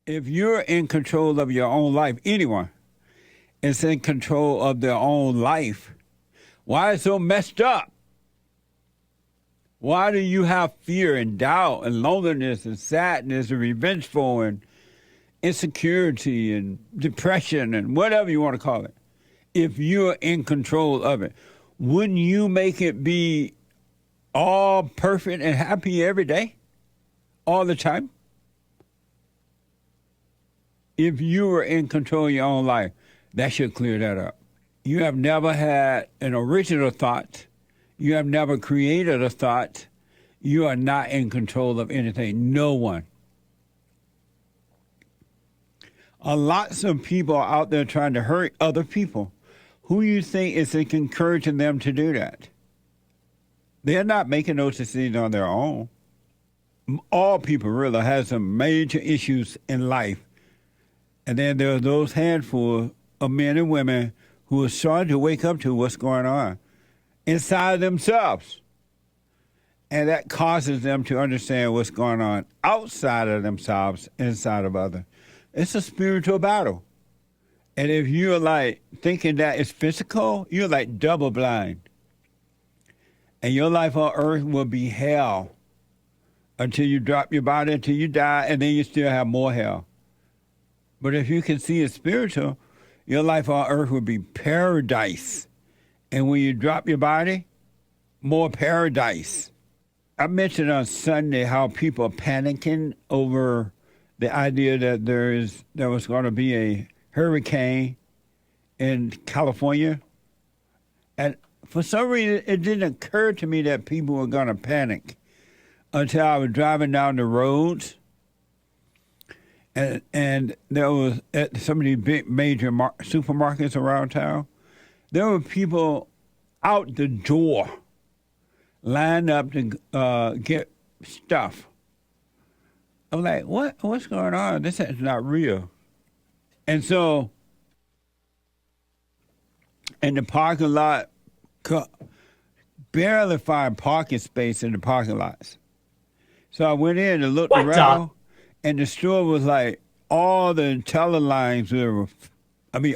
if you're in control of your own life, anyone is in control of their own life, why is it so messed up? Why do you have fear and doubt and loneliness and sadness and revengeful and insecurity and depression and whatever you want to call it? If you're in control of it, wouldn't you make it be all perfect and happy every day, all the time? If you were in control of your own life, that should clear that up. You have never had an original thought. You have never created a thought. You are not in control of anything. No one. Lots of people are out there trying to hurt other people. Who do you think is encouraging them to do that? They're not making those decisions on their own. All people really have some major issues in life. And then there are those handful of men and women who are starting to wake up to what's going on inside themselves. And that causes them to understand what's going on outside of themselves, inside of others. It's a spiritual battle. And if you're like thinking that it's physical, you're like double blind. And your life on earth will be hell until you drop your body, until you die, and then you still have more hell. But if you can see it spiritual, your life on earth will be paradise. And when you drop your body, more paradise. I mentioned on Sunday how people are panicking over the idea that there was going to be a hurricane in California. And for some reason, it didn't occur to me that people were going to panic until I was driving down the roads. And there was, at some of these big major supermarkets around town, there were people out the door lined up to get stuff. I'm like, what's going on? This is not real. And so, in the parking lot, barely find parking space in the parking lots. So I went in and looked around, and the store was like, all the teller lines were,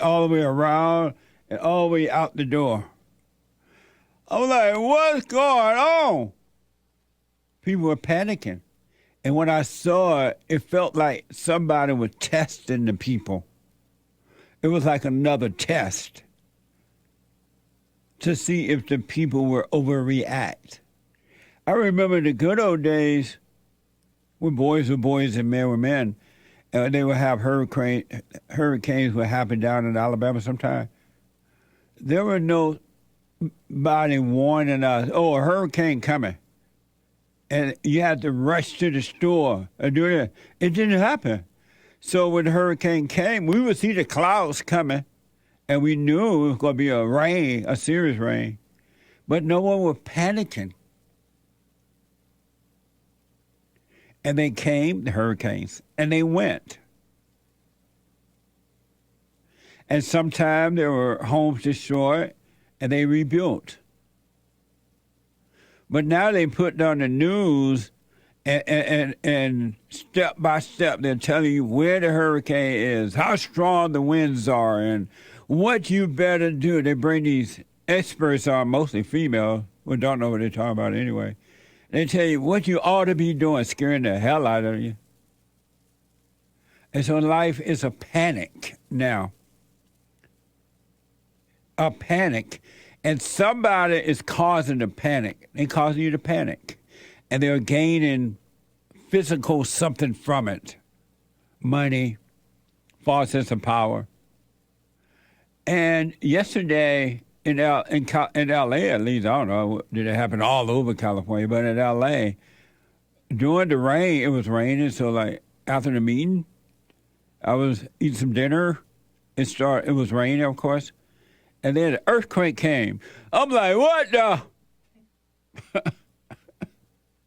all the way around and all the way out the door. I was like, what's going on? People were panicking. And when I saw it, it felt like somebody was testing the people. It was like another test to see if the people were overreact. I remember the good old days when boys were boys and men were men. And they would have hurricanes would happen down in Alabama sometime. There was nobody warning us, a hurricane coming. And you had to rush to the store and do that. It didn't happen. So when the hurricane came, we would see the clouds coming, and we knew it was going to be a serious rain. But no one was panicking. And they came, the hurricanes, and they went. And sometimes there were homes destroyed, and they rebuilt. But now they put on the news, and step by step, they're telling you where the hurricane is, how strong the winds are, and what you better do. They bring these experts on, mostly female, who don't know what they're talking about anyway. They tell you what you ought to be doing, scaring the hell out of you. And so life is a panic now. A panic. And somebody is causing the panic. They're causing you to panic. And they're gaining physical something from it. Money, false sense of power. And yesterday, in L.A., at least, I don't know, did it happen all over California, but in L.A., during the rain, it was raining, so like after the meeting, I was eating some dinner. It was raining, of course, and then the earthquake came. I'm like, what the?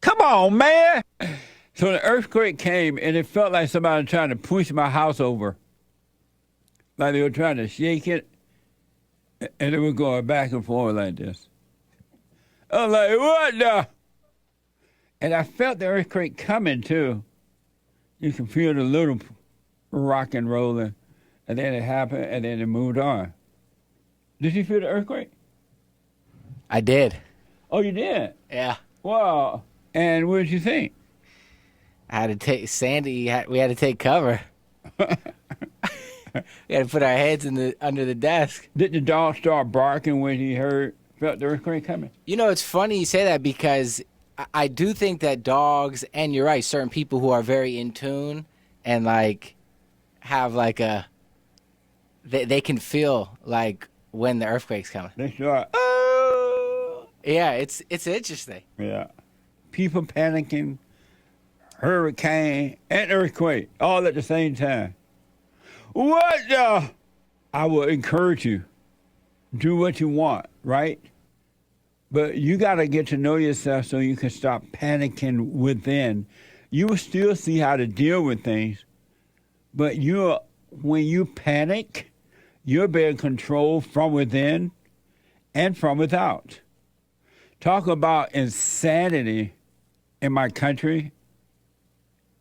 Come on, man! So the earthquake came, and it felt like somebody trying to push my house over. Like they were trying to shake it. And it was going back and forth like this. I was like, what the? And I felt the earthquake coming, too. You can feel the little rock and rolling, and then it happened, and then it moved on. Did you feel the earthquake? I did. Oh, you did? Yeah. Well, and what did you think? I had to take Sandy. We had to take cover. We had to put our heads under the desk. Did the dog start barking when he felt the earthquake coming? You know, it's funny you say that because I do think that dogs, and you're right, certain people who are very in tune and like have like they can feel like when the earthquake's coming. They start, oh! Yeah, it's interesting. Yeah. People panicking, hurricane, and earthquake all at the same time. What the? I will encourage you. Do what you want, right? But you got to get to know yourself so you can stop panicking within. You will still see how to deal with things, but when you panic, you're being controlled from within and from without. Talk about insanity in my country,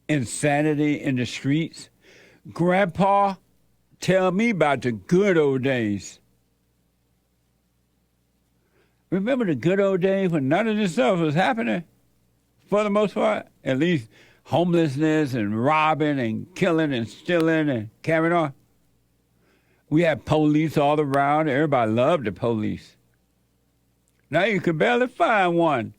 insanity in the streets. Grandpa, tell me about the good old days. Remember the good old days when none of this stuff was happening? For the most part, at least homelessness and robbing and killing and stealing and carrying on. We had police all around. Everybody loved the police. Now you can barely find one.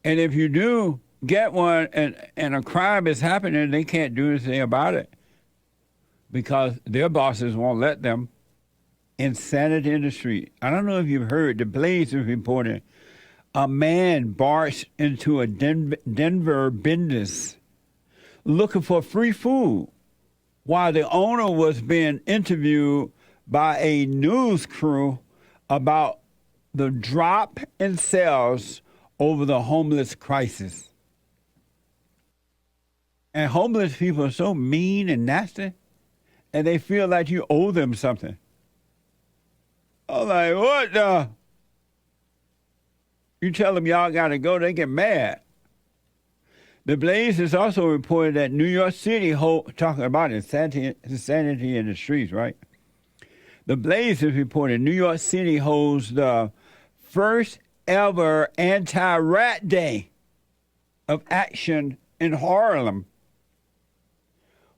And if you do get one and a crime is happening, they can't do anything about it because their bosses won't let them. Insanity in the street. I don't know if you've heard, the Blaze is reporting a man barged into a Denver business looking for free food while the owner was being interviewed by a news crew about the drop in sales over the homeless crisis. And homeless people are so mean and nasty, and they feel like you owe them something. I'm like, what the? You tell them y'all got to go, they get mad. The Blaze has also reported that New York City, talking about insanity in the streets, right? The Blaze has reported New York City holds the first ever anti-rat day of action in Harlem.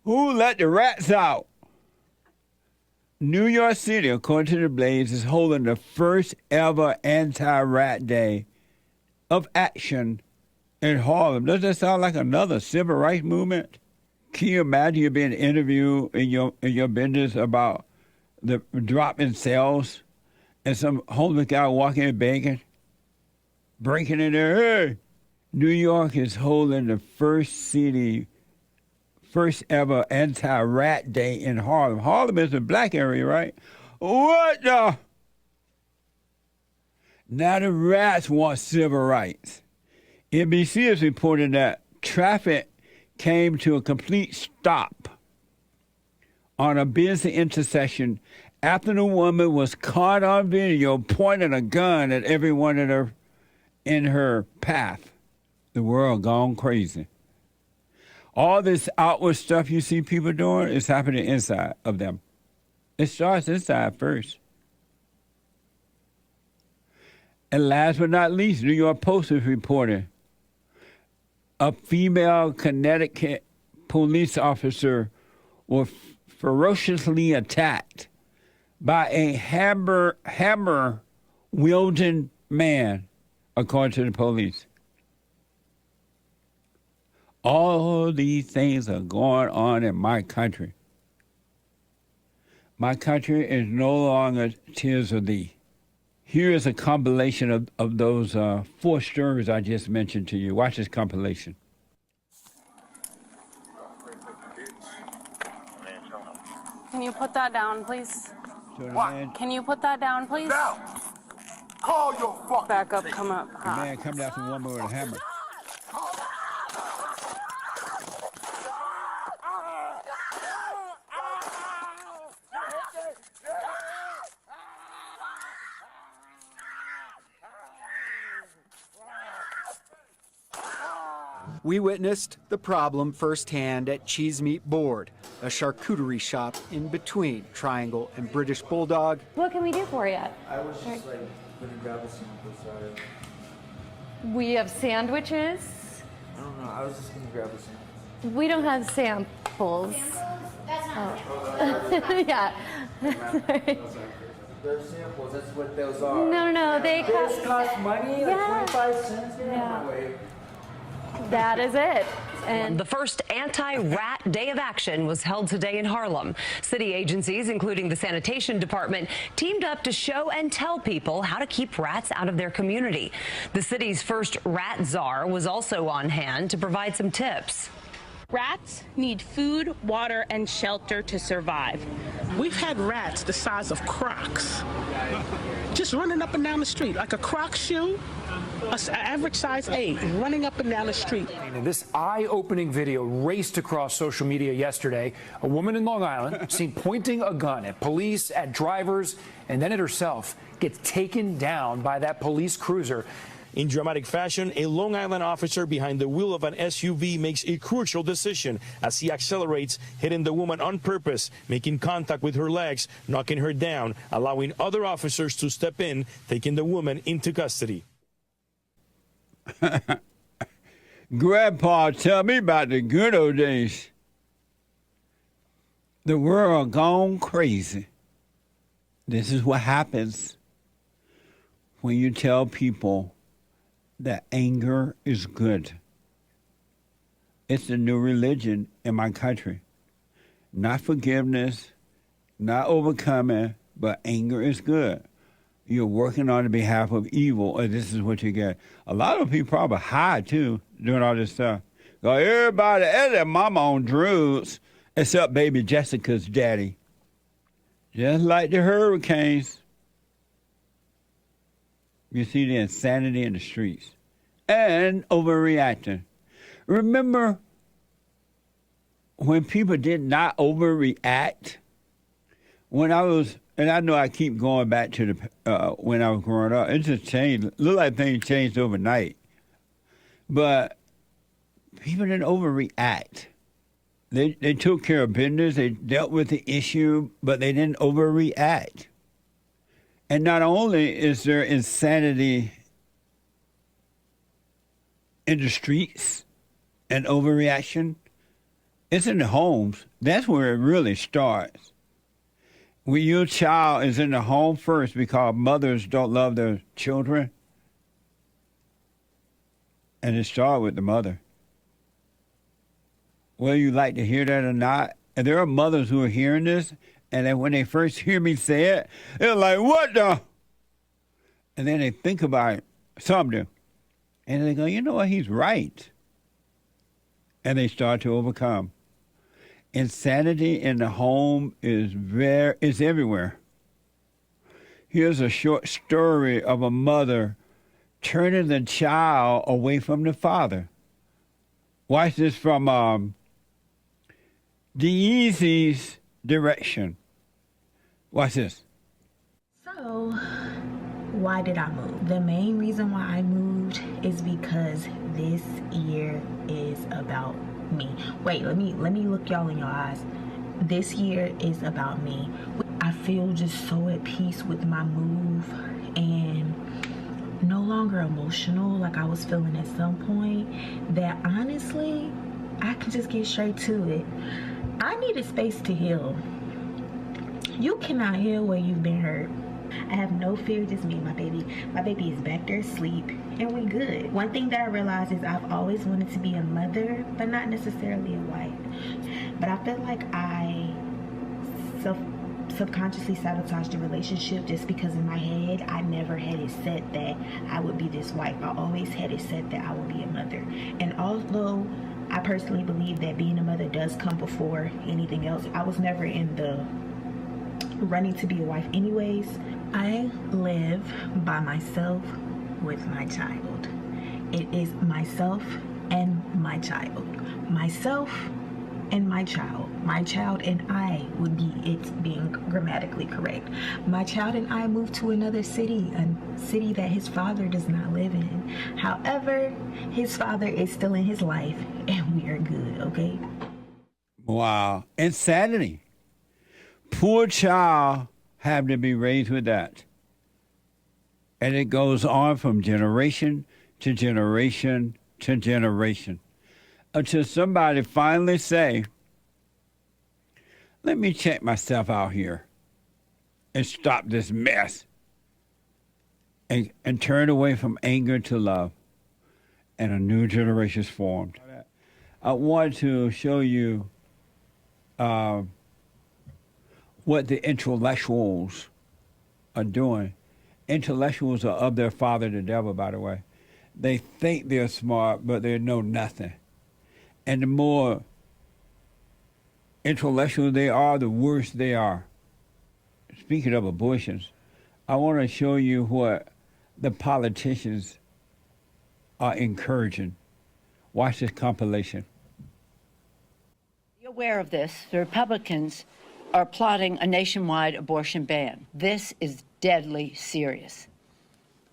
Who let the rats out? New York City, according to the Blaze, is holding the first ever anti-rat day of action in Harlem. Does that sound like another civil rights movement? Can you imagine you being interviewed in your business about the drop in sales and some homeless guy walking in begging, breaking in there? Hey! New York is holding the first ever anti-rat day in Harlem. Harlem is a black area, right? What the? Now the rats want civil rights. NBC is reporting that traffic came to a complete stop on a busy intersection after the woman was caught on video pointing a gun at everyone in her path. The world gone crazy. All this outward stuff you see people doing is happening inside of them. It starts inside first. And last but not least, New York Post is reporting a female Connecticut police officer was ferociously attacked by a hammer-wielding man, according to the police. All these things are going on in my country. My country is no longer tears of thee. Here is a compilation of those 4 stories I just mentioned to you. Watch this compilation. Can you put that down, please? What? Can you put that down, please? Now, call your fucking Back up, team. come up. The man comes after one with a hammer. We witnessed the problem firsthand at Cheese Meat Board, a charcuterie shop in between Triangle and British Bulldog. What can we do for you? I was just like gonna grab a sample, sorry. We have sandwiches. I don't know, I was just gonna grab a sample. We don't have samples. That's not Yeah. They're samples, that's what those are. No, they This cost money, Yeah. like 25 cents? Get Yeah. out of my way. That is it. And the first anti-rat day of action was held today in Harlem. City agencies, including the sanitation department, teamed up to show and tell people how to keep rats out of their community. The city's first rat czar was also on hand to provide some tips. Rats need food, water, and shelter to survive. We've had rats the size of Crocs, just running up and down the street, like a Croc shoe, an average size 8, running up and down the street. This eye-opening video raced across social media yesterday. A woman in Long Island seen pointing a gun at police, at drivers, and then at herself, gets taken down by that police cruiser. In dramatic fashion, a Long Island officer behind the wheel of an SUV makes a crucial decision as he accelerates, hitting the woman on purpose, making contact with her legs, knocking her down, allowing other officers to step in, taking the woman into custody. Grandpa, tell me about the good old days. The world gone crazy. This is what happens when you tell people that anger is good. It's the new religion in my country. Not forgiveness, not overcoming, but anger is good. You're working on the behalf of evil, and this is what you get. A lot of people probably high, too, doing all this stuff. Go, everybody and their mama on drugs, except baby Jessica's daddy. Just like the hurricanes. You see the insanity in the streets. And overreacting. Remember when people did not overreact? When I was, and I know I keep going back to the when I was growing up, it just changed. It looked like things changed overnight. But people didn't overreact. They took care of business. They dealt with the issue, but they didn't overreact. And not only is there insanity in the streets and overreaction, it's in the homes. That's where it really starts. When your child is in the home first because mothers don't love their children, and it starts with the mother. Whether you like to hear that or not, and there are mothers who are hearing this, and then when they first hear me say it, they're like, what the? And then they think about it, some do. And they go, you know what, he's right. And they start to overcome. Insanity in the home is everywhere. Here's a short story of a mother turning the child away from the father. Watch this from Deezy's direction. Watch this. So, why did I move? The main reason why I moved is because this year is about me. Wait, let me look y'all in your eyes. This year is about me. I feel just so at peace with my move and no longer emotional like I was feeling at some point, that honestly, I can just get straight to it. I needed space to heal. You cannot heal where you've been hurt. I have no fear, just me and my baby. My baby is back there asleep, and we good. One thing that I realized is I've always wanted to be a mother, but not necessarily a wife. But I feel like I subconsciously sabotaged the relationship just because in my head, I never had it set that I would be this wife. I always had it set that I would be a mother. And although I personally believe that being a mother does come before anything else, I was never in the running to be a wife anyways. I live by myself with my child. It is myself and my child. Myself and my child. My child and I would be it being grammatically correct. My child and I moved to another city, a city that his father does not live in. However, his father is still in his life, and we are good, okay? Wow. Insanity. Poor child having to be raised with that. And it goes on from generation to generation to generation until somebody finally say, let me check myself out here and stop this mess and turn away from anger to love, and a new generation is formed. I want to show you what the intellectuals are doing. Intellectuals are of their father, the devil, by the way. They think they're smart, but they know nothing. And the more intellectual they are, the worse they are. Speaking of abortions, I want to show you what the politicians are encouraging. Watch this compilation. You're aware of this. The Republicans are plotting a nationwide abortion ban. This is deadly serious.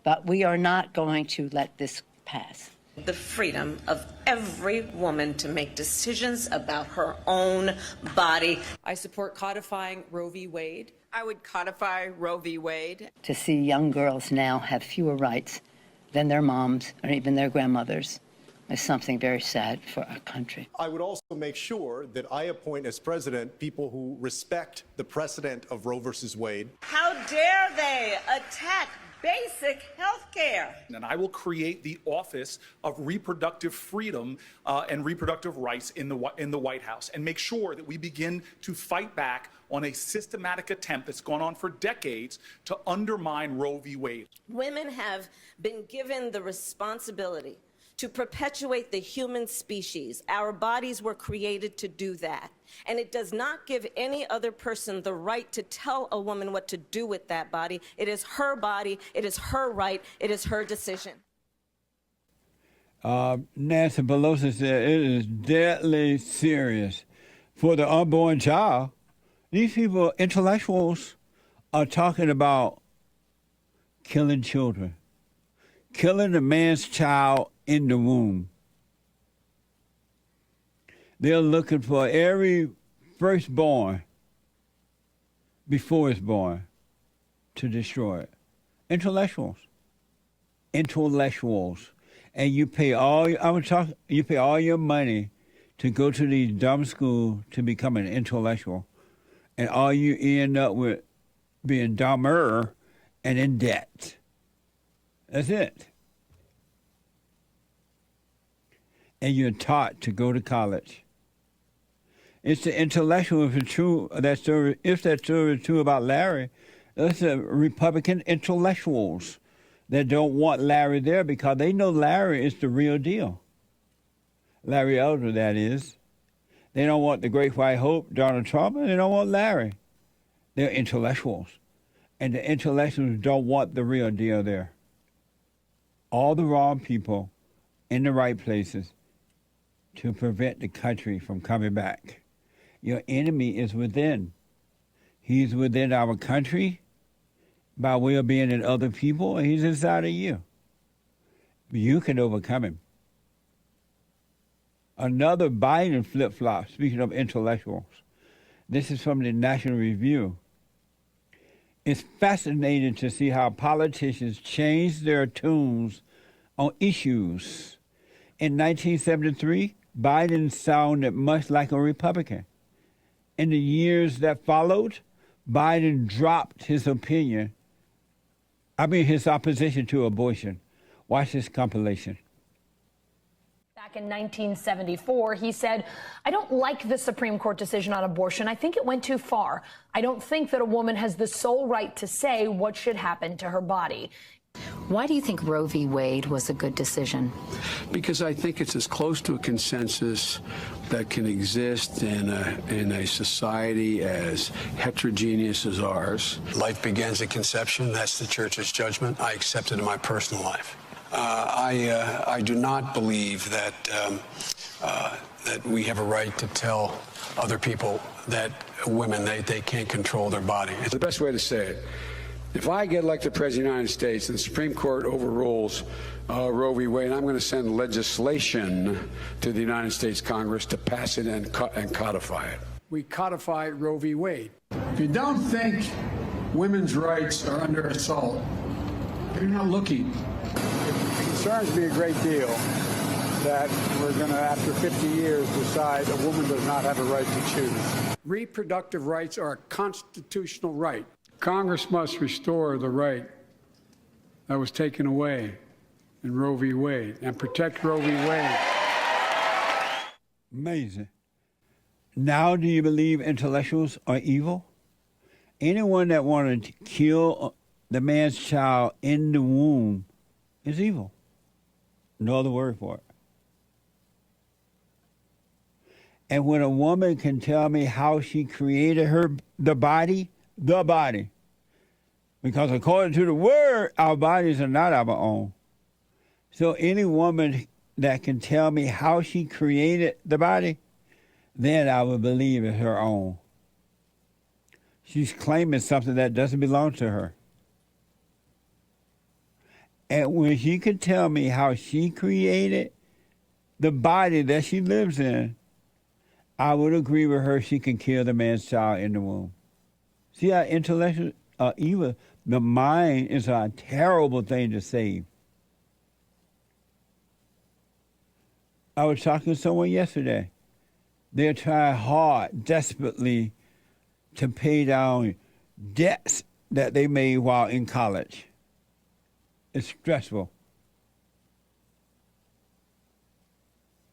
But we are not going to let this pass. The freedom of every woman to make decisions about her own body. I support codifying Roe v. Wade. I would codify Roe v. Wade. To see young girls now have fewer rights than their moms or even their grandmothers is something very sad for our country. I would also make sure that I appoint as president people who respect the precedent of Roe versus Wade. How dare they attack basic health care? And I will create the Office of Reproductive Freedom and Reproductive Rights in the White House, and make sure that we begin to fight back on a systematic attempt that's gone on for decades to undermine Roe v. Wade. Women have been given the responsibility to perpetuate the human species. Our bodies were created to do that. And it does not give any other person the right to tell a woman what to do with that body. It is her body, it is her right, it is her decision. Nancy Pelosi said it is deadly serious for the unborn child. These people, intellectuals, are talking about killing children, killing a man's child in the womb. They're looking for every firstborn before it's born to destroy it. Intellectuals. And you pay all your money to go to these dumb schools to become an intellectual. And all you end up with being dumber and in debt. That's it. And you're taught to go to college. It's the intellectual, if that's true about Larry, that's the Republican intellectuals that don't want Larry there because they know Larry is the real deal. Larry Elder, that is. They don't want the great white hope, Donald Trump, and they don't want Larry. They're intellectuals. And the intellectuals don't want the real deal there. All the wrong people in the right places to prevent the country from coming back. Your enemy is within. He's within our country by way of being in other people, and he's inside of you. You can overcome him. Another Biden flip-flop, speaking of intellectuals. This is from the National Review. It's fascinating to see how politicians change their tunes on issues. In 1973, Biden sounded much like a Republican. In the years that followed, Biden dropped his opposition to abortion. Watch this compilation. Back in 1974, he said, I don't like the Supreme Court decision on abortion. I think it went too far. I don't think that a woman has the sole right to say what should happen to her body. Why do you think Roe v. Wade was a good decision? Because I think it's as close to a consensus that can exist in a society as heterogeneous as ours. Life begins at conception. That's the church's judgment. I accept it in my personal life. I do not believe that that we have a right to tell other people that women, they can't control their body. It's the best way to say it. If I get elected President of the United States and the Supreme Court overrules Roe v. Wade, I'm going to send legislation to the United States Congress to pass it and codify it. We codify Roe v. Wade. If you don't think women's rights are under assault, you're not looking. It concerns me a great deal that we're going to, after 50 years, decide a woman does not have a right to choose. Reproductive rights are a constitutional right. Congress must restore the right that was taken away in Roe v. Wade and protect Roe v. Wade. Amazing. Now do you believe intellectuals are evil? Anyone that wanted to kill the man's child in the womb is evil. No other word for it. And when a woman can tell me how she created the body, because according to the word, our bodies are not our own. So any woman that can tell me how she created the body, then I would believe it's her own. She's claiming something that doesn't belong to her. And when she could tell me how she created the body that she lives in, I would agree with her she can kill the man's child in the womb. See how intellectual evil, the mind is a terrible thing to save. I was talking to someone yesterday. They're trying hard, desperately, to pay down debts that they made while in college. It's stressful.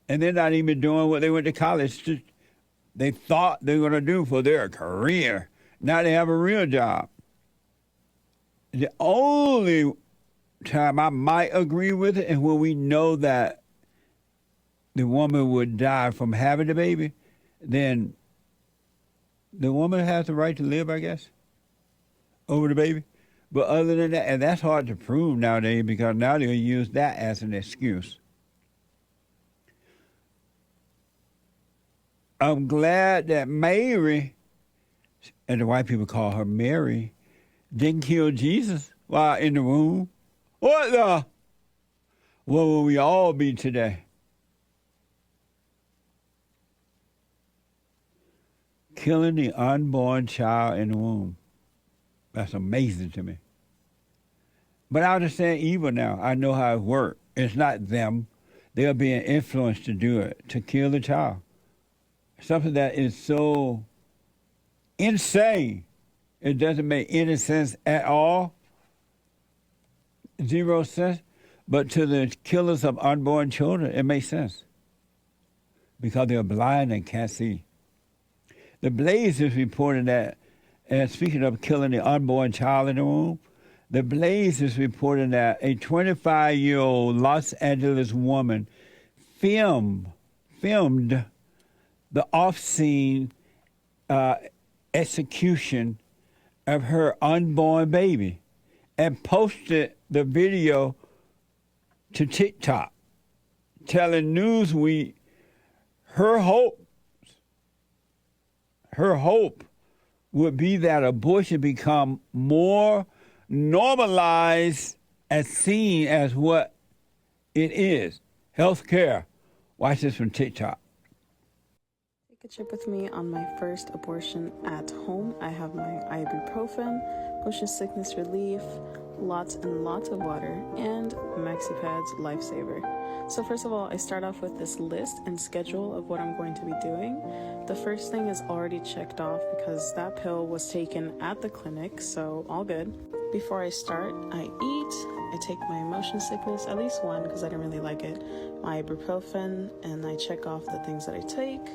And they're not even doing what they went to college to. They thought they were going to do for their career. Now they have a real job. The only time I might agree with it is when we know that the woman would die from having the baby, then the woman has the right to live, I guess, over the baby. But other than that, and that's hard to prove nowadays because now they'll use that as an excuse. I'm glad that Mary, and the white people call her Mary, didn't kill Jesus while in the womb. What the? What will we all be today? Killing the unborn child in the womb. That's amazing to me. But I understand evil now. I know how it works. It's not them. They're being influenced to do it, to kill the child. Something that is so insane. It doesn't make any sense at all. 0 sense. But to the killers of unborn children, it makes sense. Because they're blind and can't see. The Blaze is reporting that, and speaking of killing the unborn child in the womb, the Blaze is reporting that a 25-year-old Los Angeles woman filmed the off-scene execution of her unborn baby and posted the video to TikTok, telling Newsweek her hope would be that abortion become more normalized and seen as what it is, health care. Watch this from TikTok. Take a trip with me on my first abortion at home. I have my ibuprofen, motion sickness relief, lots and lots of water, and MaxiPads Lifesaver. So first of all, I start off with this list and schedule of what I'm going to be doing. The first thing is already checked off because that pill was taken at the clinic, so all good. Before I start, I eat. I take my motion sickness, at least one because I didn't really like it, my ibuprofen, and I check off the things that I take.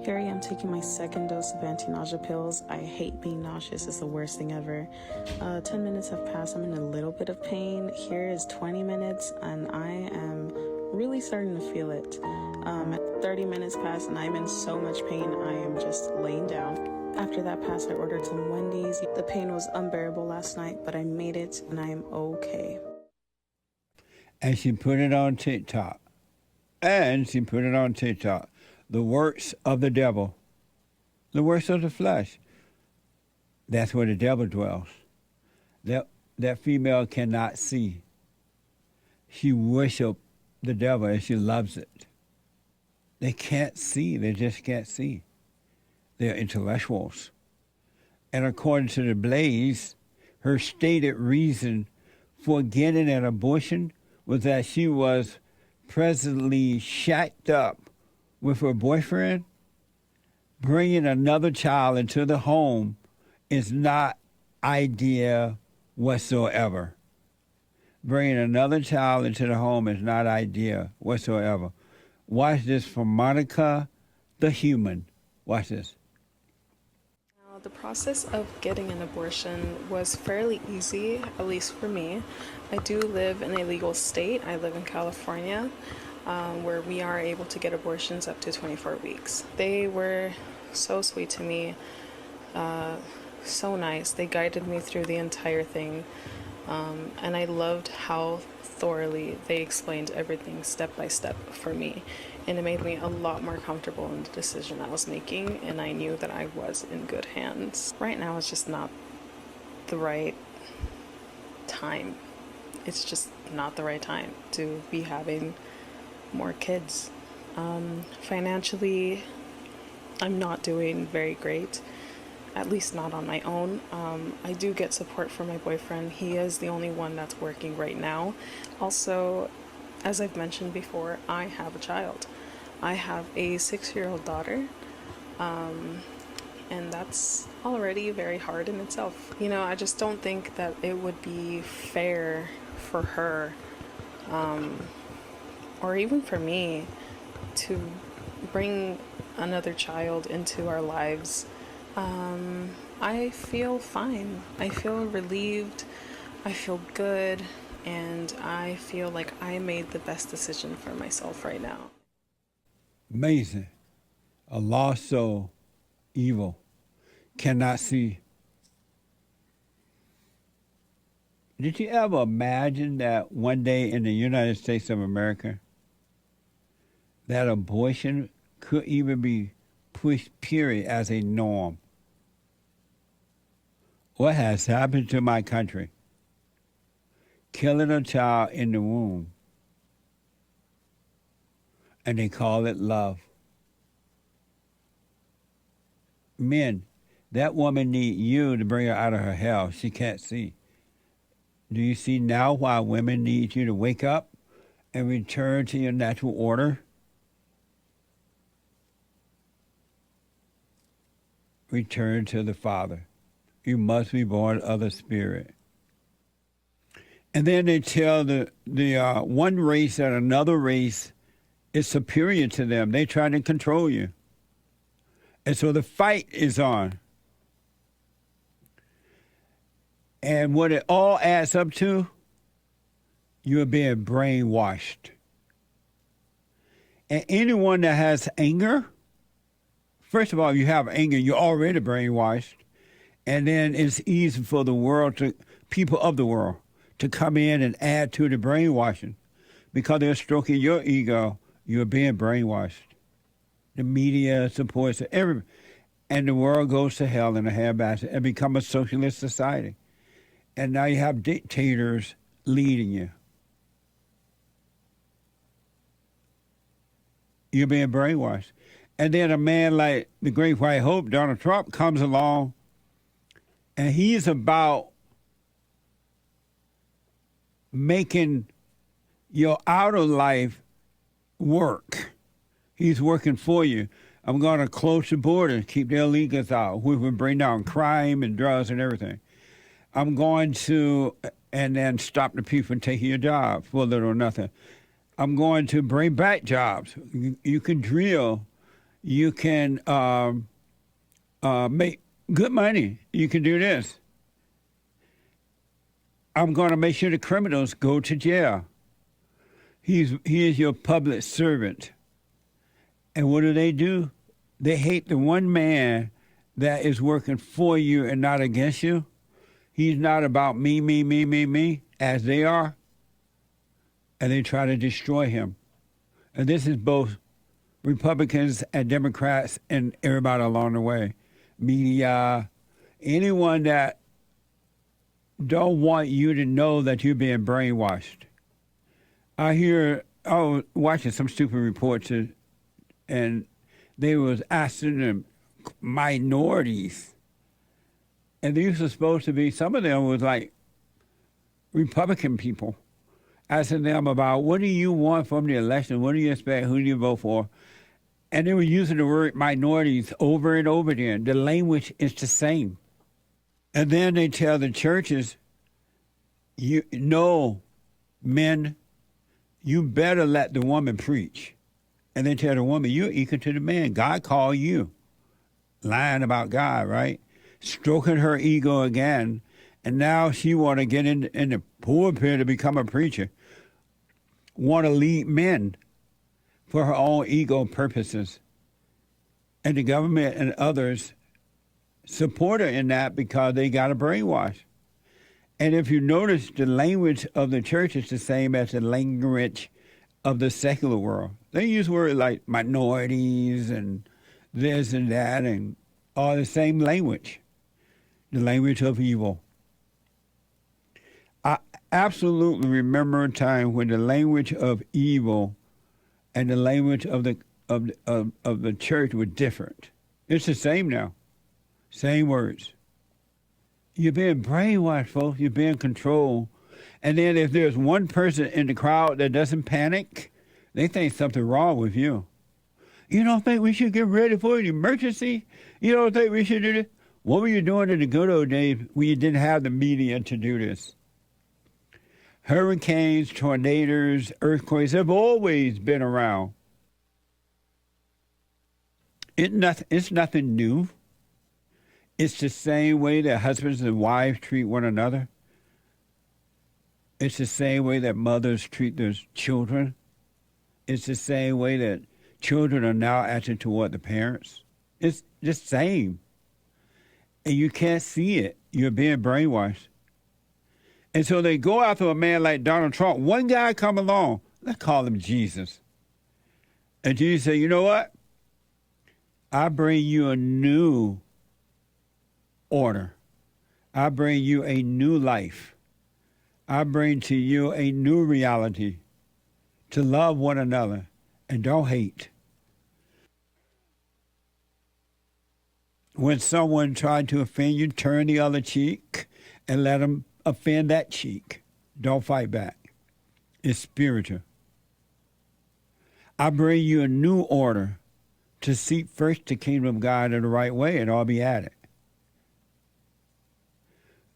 Here I am taking my second dose of anti-nausea pills. I hate being nauseous. It's the worst thing ever. 10 minutes have passed. I'm in a little bit of pain. Here is 20 minutes, and I am really starting to feel it. 30 minutes passed, and I'm in so much pain, I am just laying down. After that passed, I ordered some Wendy's. The pain was unbearable last night, but I made it, and I am okay. And she put it on TikTok. the works of the devil, the works of the flesh. That's where the devil dwells. That female cannot see. She worships the devil and she loves it. They can't see. They just can't see. They're intellectuals. And according to the Blaze, her stated reason for getting an abortion was that she was presently shacked up with her boyfriend. Bringing another child into the home is not ideal whatsoever. Bringing another child into the home is not ideal whatsoever. Watch this from Monica the Human. Watch this. The process of getting an abortion was fairly easy, at least for me. I do live in a legal state. I live in California, where we are able to get abortions up to 24 weeks. They were so sweet to me, so nice. They guided me through the entire thing, and I loved how thoroughly they explained everything step by step for me. And it made me a lot more comfortable in the decision I was making, and I knew that I was in good hands. Right now it's just not the right time. It's just not the right time to be having more kids. Financially, I'm not doing very great, at least not on my own. I do get support from my boyfriend. He is the only one that's working right now. Also, as I've mentioned before, I have a child. I have a 6-year-old daughter, and that's already very hard in itself. You know, I just don't think that it would be fair for her, or even for me, to bring another child into our lives. I feel fine. I feel relieved. I feel good. And I feel like I made the best decision for myself right now. Amazing. A lost soul, evil, cannot see. Did you ever imagine that one day in the United States of America, that abortion could even be pushed, period, as a norm? What has happened to my country? Killing a child in the womb, and they call it love. Men, that woman need you to bring her out of her hell. She can't see. Do you see now why women need you to wake up and return to your natural order? Return to the Father. You must be born of the Spirit. And then they tell the one race that another race is superior to them. They try to control you. And so the fight is on. And what it all adds up to, you're being brainwashed. And anyone that has anger, first of all, you have anger, you're already brainwashed. And then it's easy for the world people of the world, to come in and add to the brainwashing. Because they're stroking your ego, you're being brainwashed. The media supports everything. And the world goes to hell in a handbasket and become a socialist society. And now you have dictators leading you. You're being brainwashed. And then a man like the Great White Hope, Donald Trump, comes along, and he's about making your outer life work. He's working for you. I'm going to close the border, keep the illegals out, which will bring down crime and drugs and everything. I'm going to, and then stop the people from taking your job for little or nothing. I'm going to bring back jobs. You can drill. You can make good money. You can do this. I'm going to make sure the criminals go to jail. He is your public servant. And what do? They hate the one man that is working for you and not against you. He's not about me, as they are. And they try to destroy him. And this is both Republicans and Democrats and everybody along the way. Media, anyone that don't want you to know that you're being brainwashed. I was watching some stupid reports and they was asking them minorities. And these were supposed to be, some of them was like Republican people, asking them about what do you want from the election? What do you expect? Who do you vote for? And they were using the word minorities over and over again. The language is the same. And then they tell the churches, men, you better let the woman preach. And they tell the woman, you're equal to the man. God called you. Lying about God, right? Stroking her ego again. And now she want to get in the pulpit to become a preacher. Want to lead men for her own ego purposes. And the government and others support her in that because they got a brainwash. And if you notice, the language of the church is the same as the language of the secular world. They use words like minorities and this and that and all the same language, the language of evil. I absolutely remember a time when the language of evil and the language of the church were different. It's the same now, same words. You're being brainwashed, folks. You're being controlled. And then if there's one person in the crowd that doesn't panic, they think something wrong with you. You don't think we should get ready for an emergency? You don't think we should do this? What were you doing in the good old days when you didn't have the media to do this? Hurricanes, tornadoes, earthquakes have always been around. It's nothing new. It's the same way that husbands and wives treat one another. It's the same way that mothers treat their children. It's the same way that children are now acting toward the parents. It's the same. And you can't see it. You're being brainwashed. And so they go after a man like Donald Trump. One guy come along, let's call him Jesus. And Jesus said, you know what? I bring you a new order. I bring you a new life. I bring to you a new reality, to love one another and don't hate. When someone tried to offend you, turn the other cheek and let them offend that cheek. Don't fight back. It's spiritual. I bring you a new order to seek first the kingdom of God in the right way, and I'll be at it.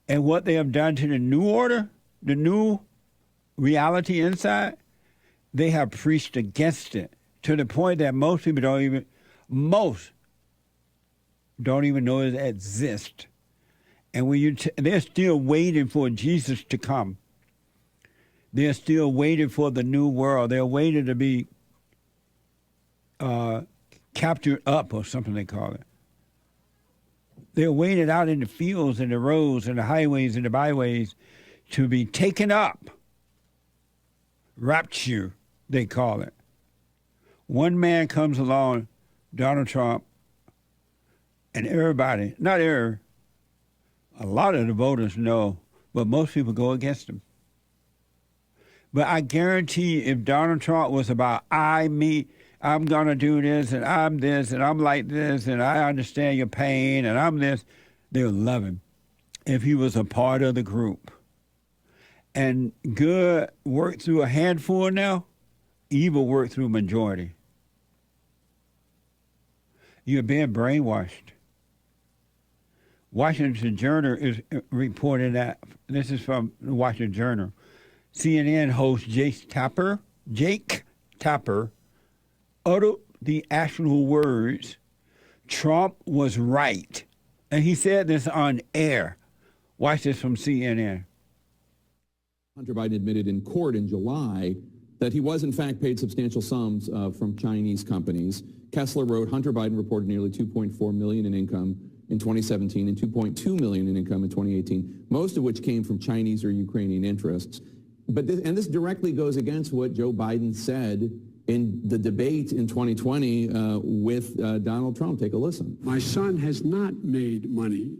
And what they have done to the new order, the new reality inside, they have preached against it to the point that most people don't even know it exists. And when they're still waiting for Jesus to come. They're still waiting for the new world. They're waiting to be captured up, or something they call it. They're waiting out in the fields and the roads and the highways and the byways to be taken up. Rapture, they call it. One man comes along, Donald Trump, and everybody, a lot of the voters know, but most people go against him. But I guarantee if Donald Trump was about I, me, I'm going to do this, and I'm this, and I'm like this, and I understand your pain, and I'm this, they would love him if he was a part of the group. And good worked through a handful now, evil worked through majority. You're being brainwashed. Washington Journal is reporting that, this is from the Washington Journal, CNN host Jake Tapper, uttered the actual words, Trump was right. And he said this on air. Watch this from CNN. Hunter Biden admitted in court in July that he was in fact paid substantial sums from Chinese companies. Kessler wrote, Hunter Biden reported nearly $2.4 million in income in 2017 and $2.2 million in income in 2018, most of which came from Chinese or Ukrainian interests. But this directly goes against what Joe Biden said in the debate in 2020 with Donald Trump. Take a listen. My son has not made money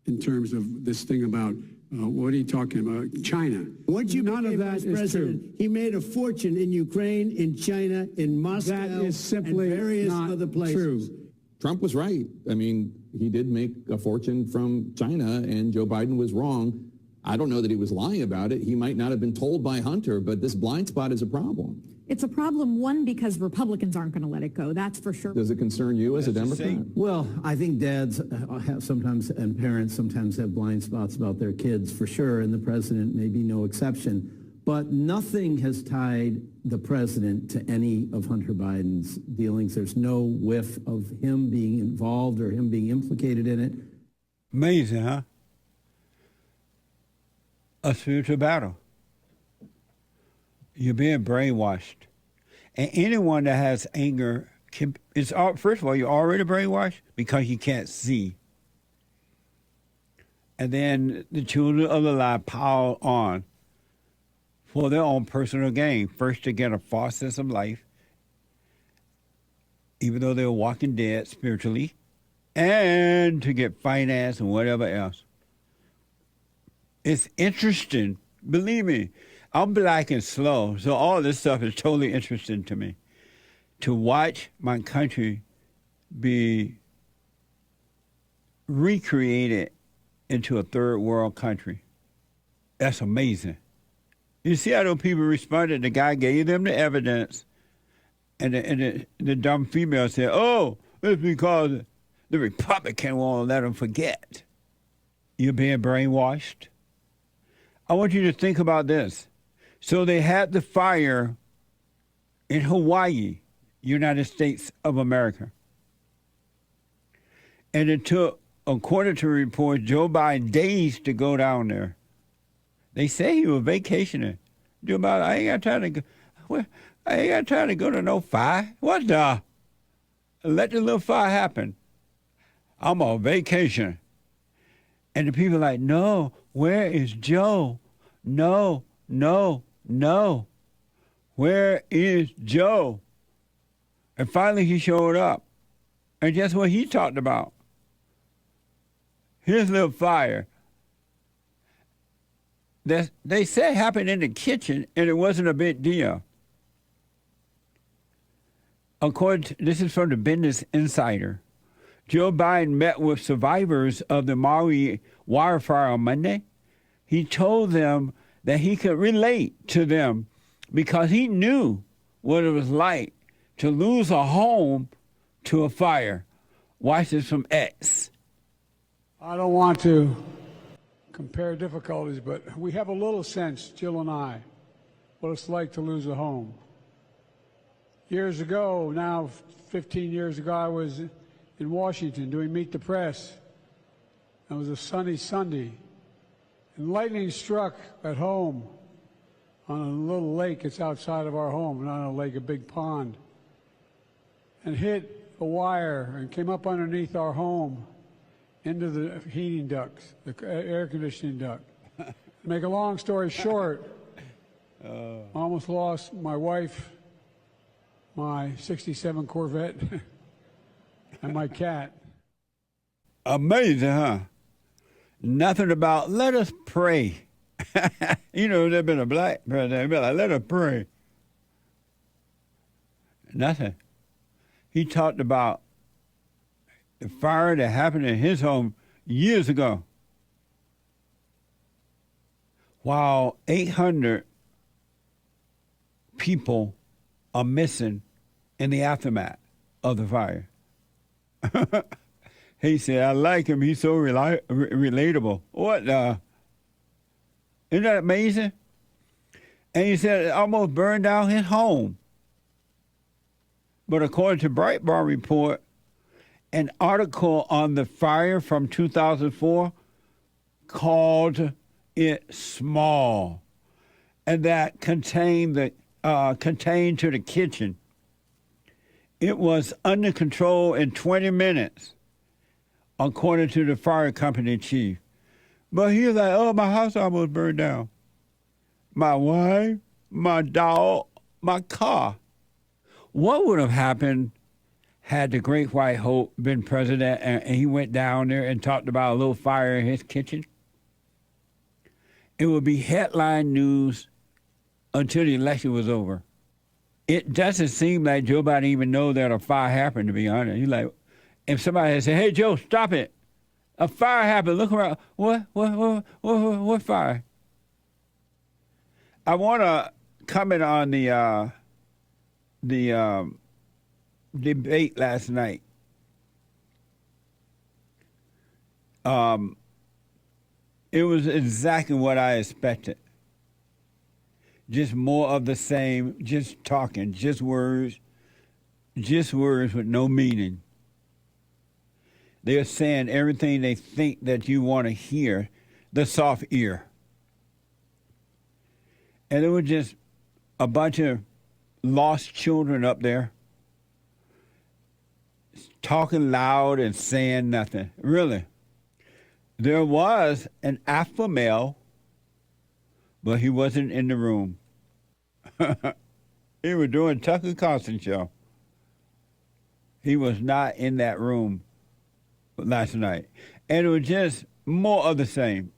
in terms of this thing about, what are you talking about, China. Once you None of became that vice is president, true. he made a fortune in Ukraine, in China, in Moscow, That is simply and various not other places. true. Trump was right. I mean, he did make a fortune from China, and Joe Biden was wrong. I don't know that he was lying about it. He might not have been told by Hunter, but this blind spot is a problem. It's a problem, one, because Republicans aren't going to let it go. That's for sure. Does it concern you as a Democrat? Well, I think dads have sometimes, and parents sometimes have blind spots about their kids, for sure, and the president may be no exception. But nothing has tied the president to any of Hunter Biden's dealings. There's no whiff of him being involved or him being implicated in it. Amazing, huh? A spiritual battle. You're being brainwashed. And anyone that has anger, first of all, you're already brainwashed because you can't see. And then the children of the lie pile on for their own personal gain. First, to get a false sense of life, even though they're walking dead spiritually, and to get finance and whatever else. It's interesting. Believe me, I'm black and slow, so all this stuff is totally interesting to me. To watch my country be recreated into a third world country. That's amazing. You see how those people responded? The guy gave them the evidence, and the dumb female said, oh, it's because the Republican won't let them forget. You're being brainwashed. I want you to think about this. So they had the fire in Hawaii, United States of America. And it took, according to reports, Joe Biden days to go down there. They say he was vacationing. I ain't got time to go to no fire. What the? Let the little fire happen. I'm on vacation. And the people are like, no, where is Joe? No. Where is Joe? And finally he showed up. And guess what he talked about? His little fire. They said happened in the kitchen, and it wasn't a big deal. This is from the Business Insider. Joe Biden met with survivors of the Maui wildfire on Monday. He told them that he could relate to them because he knew what it was like to lose a home to a fire. Watch this from X. I don't want to compare difficulties, but we have a little sense, Jill and I, what it's like to lose a home. Years ago, now 15 years ago, I was in Washington doing Meet the Press. It was a sunny Sunday, and lightning struck at home on a little lake. It's outside of our home, not a lake, a big pond, and hit a wire and came up underneath our home into the heating ducts, the air conditioning duct. To make a long story short, almost lost my wife, my 67 Corvette, and my cat. Amazing, huh? Nothing about, let us pray. You know, there's been a black president, be like, let us pray. Nothing. He talked about the fire that happened in his home years ago. While 800 people are missing in the aftermath of the fire. He said, I like him. He's so relatable. What the? Isn't that amazing? And he said it almost burned down his home. But according to Breitbart report, an article on the fire from 2004 called it small, and that contained to the kitchen. It was under control in 20 minutes, according to the fire company chief. But he was like, oh, my house almost burned down. My wife, my dog, my car. What would have happened had the Great White Hope been president and he went down there and talked about a little fire in his kitchen? It would be headline news until the election was over. It doesn't seem like Joe Biden even know that a fire happened, to be honest. He's like, if somebody had said, hey, Joe, stop it. A fire happened. Look around. What fire? I want to comment on the debate last night. It was exactly what I expected. Just more of the same, just talking, just words with no meaning. They're saying everything they think that you want to hear, the soft ear. And it was just a bunch of lost children up there talking loud and saying nothing. Really. There was an alpha male, but he wasn't in the room. He was doing Tucker Carlson show. He was not in that room last night. And it was just more of the same.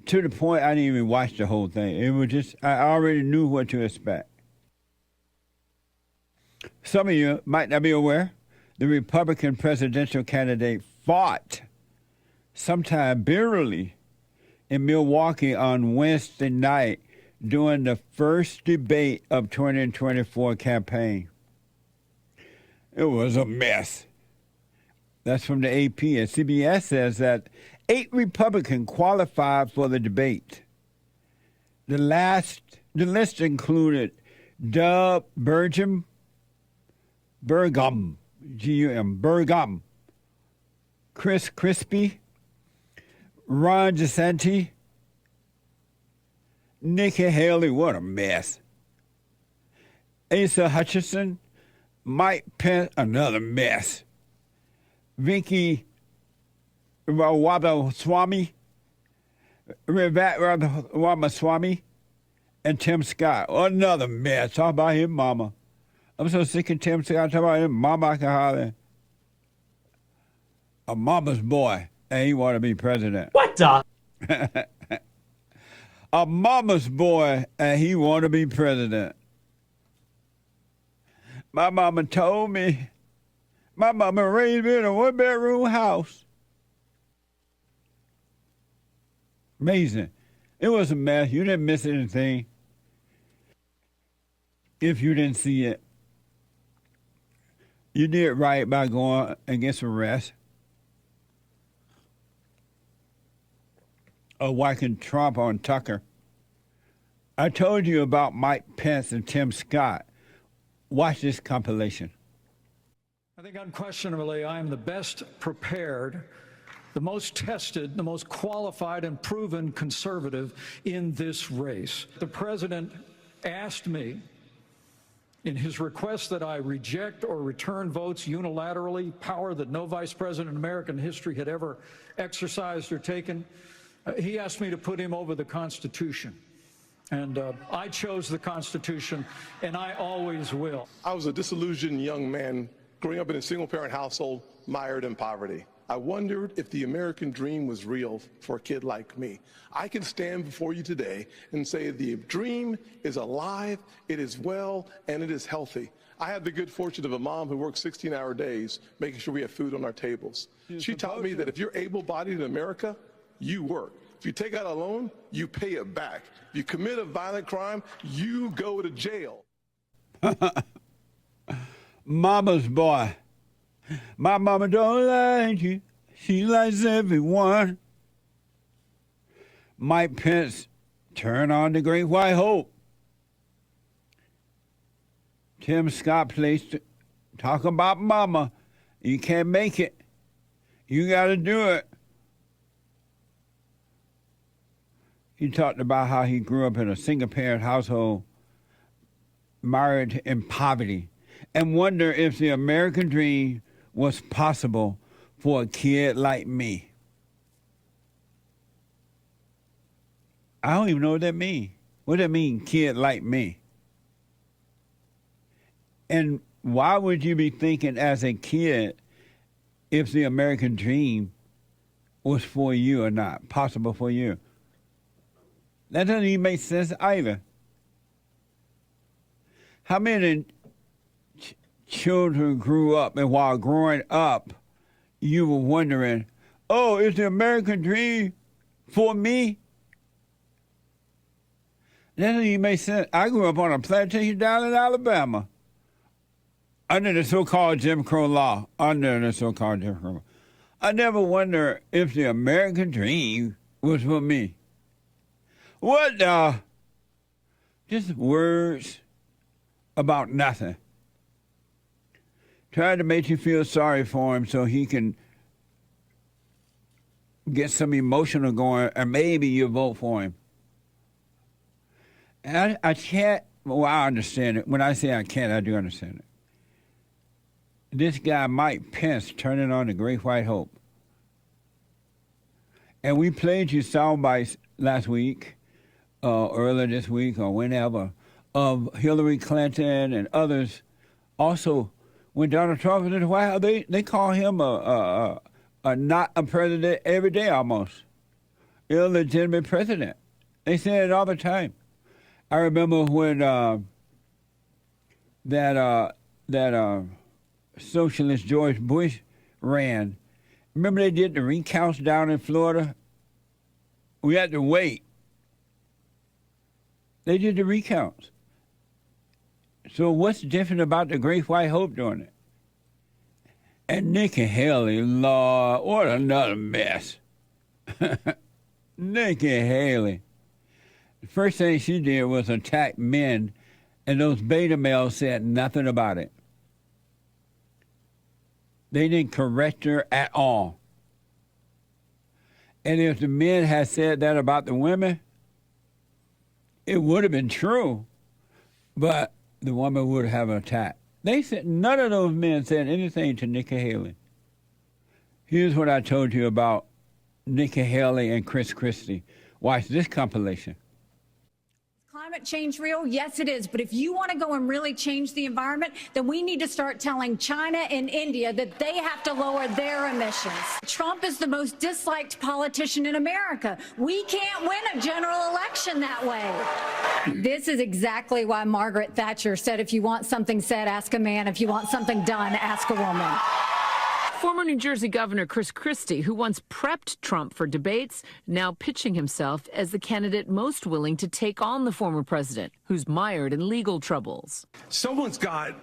To the point I didn't even watch the whole thing. It was just, I already knew what to expect. Some of you might not be aware, the Republican presidential candidate fought sometime bitterly in Milwaukee on Wednesday night during the first debate of 2024 campaign. It was a mess. That's from the AP. And CBS says that 8 Republicans qualified for the debate. The list included Doug Burgum, G-U-M, Chris Christie, Ron DeSantis, Nikki Haley, what a mess, Asa Hutchinson, Mike Pence, another mess, Vicky Ramaswamy, and Tim Scott, another mess. Talk about his mama. I'm so sick of Tim Scott. Talk about his mama. I can holler. A mama's boy, and he want to be president. What the? A mama's boy, and he want to be president. My mama told me, my mama raised me in a one-bedroom house. Amazing. It was a mess. You didn't miss anything if you didn't see it. You did right by going and get some rest. Or watching Trump on Tucker. I told you about Mike Pence and Tim Scott. Watch this compilation. I think unquestionably I am the best prepared, the most tested, the most qualified and proven conservative in this race. The president asked me in his request that I reject or return votes unilaterally, power that no vice president in American history had ever exercised or taken. He asked me to put him over the Constitution. And I chose the Constitution, and I always will. I was a disillusioned young man growing up in a single-parent household, mired in poverty. I wondered if the American dream was real for a kid like me. I can stand before you today and say the dream is alive, it is well, and it is healthy. I had the good fortune of a mom who worked 16-hour days, making sure we have food on our tables. She taught me that if you're able-bodied in America, you work. If you take out a loan, you pay it back. If you commit a violent crime, you go to jail. Mama's boy. My mama don't like you. She likes everyone. Mike Pence, turn on the Great White Hope. Tim Scott placed it. Talk about mama. You can't make it. You got to do it. He talked about how he grew up in a single-parent household, married in poverty, and wonder if the American dream was possible for a kid like me. I don't even know what that means. What does that mean, kid like me? And why would you be thinking as a kid if the American dream was for you or not, possible for you? That doesn't even make sense either. How many children grew up, and while growing up, you were wondering, oh, is the American dream for me? That doesn't even make sense. I grew up on a plantation down in Alabama under the so-called Jim Crow law, I never wondered if the American dream was for me. What the? Just words about nothing. Trying to make you feel sorry for him so he can get some emotional going, and maybe you vote for him. And I can't, well, I understand it. When I say I can't, I do understand it. This guy, Mike Pence, turning on the Great White Hope. And we played you sound bites last week, earlier this week, or whenever, of Hilary Clinton and others. Also, when Donald Trump was in the White House, they call him a not a president every day almost. Illegitimate president. They say it all the time. I remember when that socialist George Bush ran. Remember they did the recounts down in Florida? We had to wait. They did the recounts. So what's different about the Great White Hope doing it? And Nikki Haley, Lord, what another mess. Nikki Haley. The first thing she did was attack men, and those beta males said nothing about it. They didn't correct her at all. And if the men had said that about the women, it would have been true, but the woman would have attacked. They said none of those men said anything to Nikki Haley. Here's what I told you about Nikki Haley and Chris Christie. Watch this compilation. Climate change real? Yes, it is. But if you want to go and really change the environment, then we need to start telling China and India that they have to lower their emissions. Trump is the most disliked politician in America. We can't win a general election that way. This is exactly why Margaret Thatcher said, if you want something said, ask a man. If you want something done, ask a woman. Former New Jersey Governor Chris Christie, who once prepped Trump for debates, now pitching himself as the candidate most willing to take on the former president, who's mired in legal troubles. Someone's got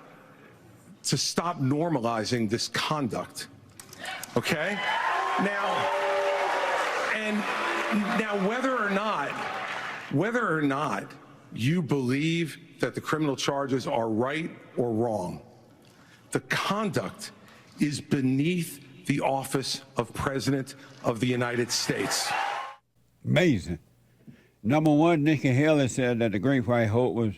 to stop normalizing this conduct, okay? Now whether or not you believe that the criminal charges are right or wrong, the conduct is beneath the office of President of the United States. Amazing. Number one, Nikki Haley said that the Great White Hope was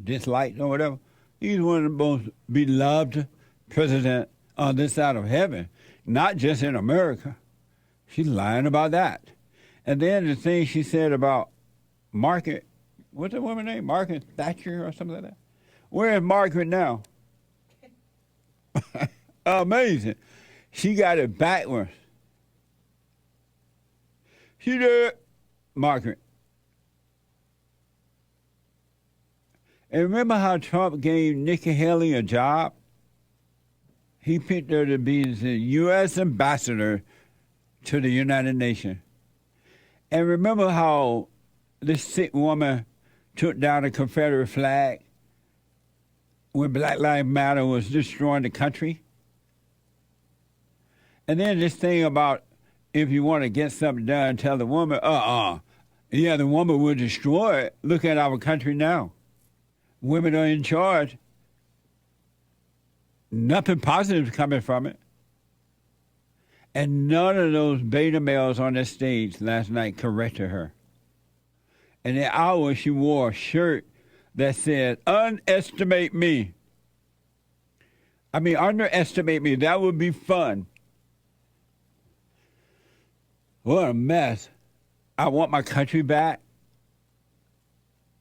disliked or whatever. He's one of the most beloved president on this side of heaven, not just in America. She's lying about that. And then the thing she said about Margaret, what's the woman's name? Margaret Thatcher or something like that? Where is Margaret now? Amazing. She got it backwards. She did, Margaret. And remember how Trump gave Nikki Haley a job? He picked her to be the U.S. ambassador to the United Nations. And remember how this sick woman took down the Confederate flag when Black Lives Matter was destroying the country? And then this thing about if you want to get something done, tell the woman, yeah, the woman will destroy it. Look at our country now. Women are in charge. Nothing positive is coming from it. And none of those beta males on the stage last night corrected her. And the hour she wore a shirt that said, underestimate me. I mean, underestimate me. That would be fun. What a mess. I want my country back.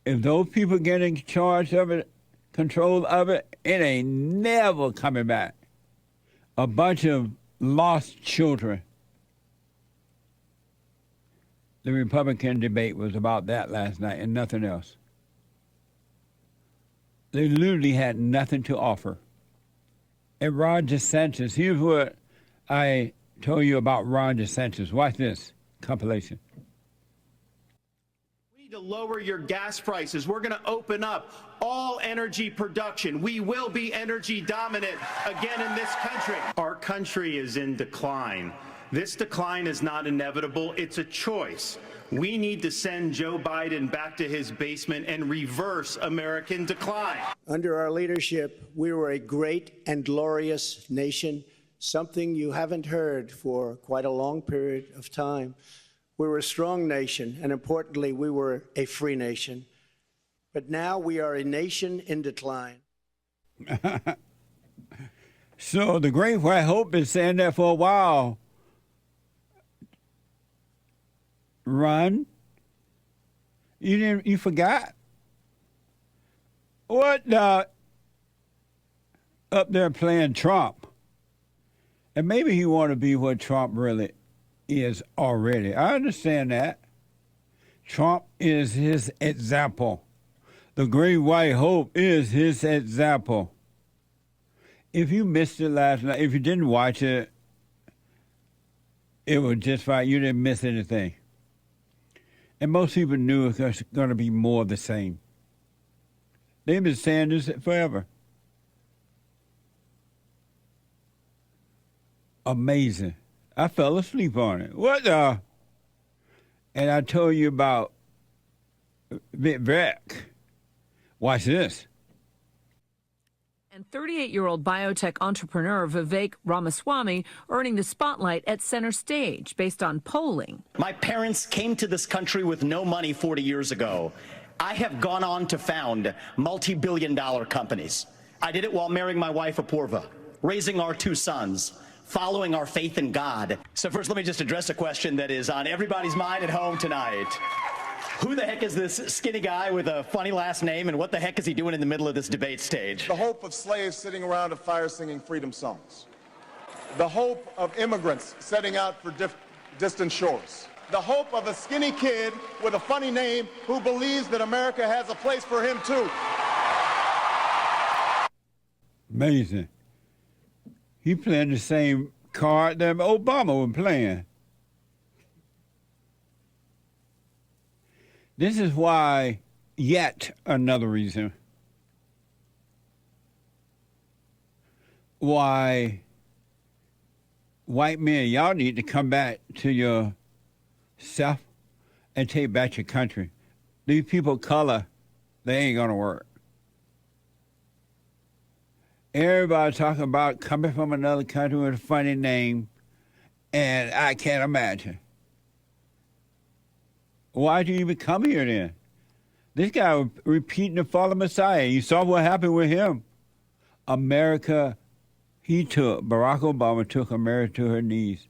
If those people get in charge of it, control of it, it ain't never coming back. A bunch of lost children. The Republican debate was about that last night and nothing else. They literally had nothing to offer. And Ron DeSantis, here's what I told you about Ron DeSantis. Watch this compilation. We need to lower your gas prices. We're going to open up all energy production. We will be energy dominant again in this country. Our country is in decline. This decline is not inevitable. It's a choice. We need to send Joe Biden back to his basement and reverse American decline. Under our leadership, we were a great and glorious nation, something you haven't heard for quite a long period of time. We were a strong nation, and importantly, we were a free nation. But now we are a nation in decline. So the Great White Hope been saying that for a while. Ron, you forgot? What up there playing Trump? And maybe he want to be what Trump really is already. I understand that. Trump is his example. The Great White Hope is his example. If you missed it last night, if you didn't watch it, it was just fine. You didn't miss anything. And most people knew it was going to be more of the same. They've been saying this forever. Amazing. I fell asleep on it. What the? And I told you about Vivek. Watch this. And 38-year-old biotech entrepreneur Vivek Ramaswamy earning the spotlight at center stage based on polling. My parents came to this country with no money 40 years ago. I have gone on to found multi-billion-dollar companies. I did it while marrying my wife, Apurva, raising our 2 sons, following our faith in God. So first, let me just address a question that is on everybody's mind at home tonight. Who the heck is this skinny guy with a funny last name, and what the heck is he doing in the middle of this debate stage? The hope of slaves sitting around a fire singing freedom songs. The hope of immigrants setting out for distant shores. The hope of a skinny kid with a funny name who believes that America has a place for him too. Amazing. He playing the same card that Obama was playing. This is why, yet another reason, why white men, y'all need to come back to yourself and take back your country. These people of color, they ain't gonna work. Everybody talking about coming from another country with a funny name, and I can't imagine. Why'd you even come here then? This guy was repeating the fall of Messiah. You saw what happened with him. Barack Obama took America to her knees,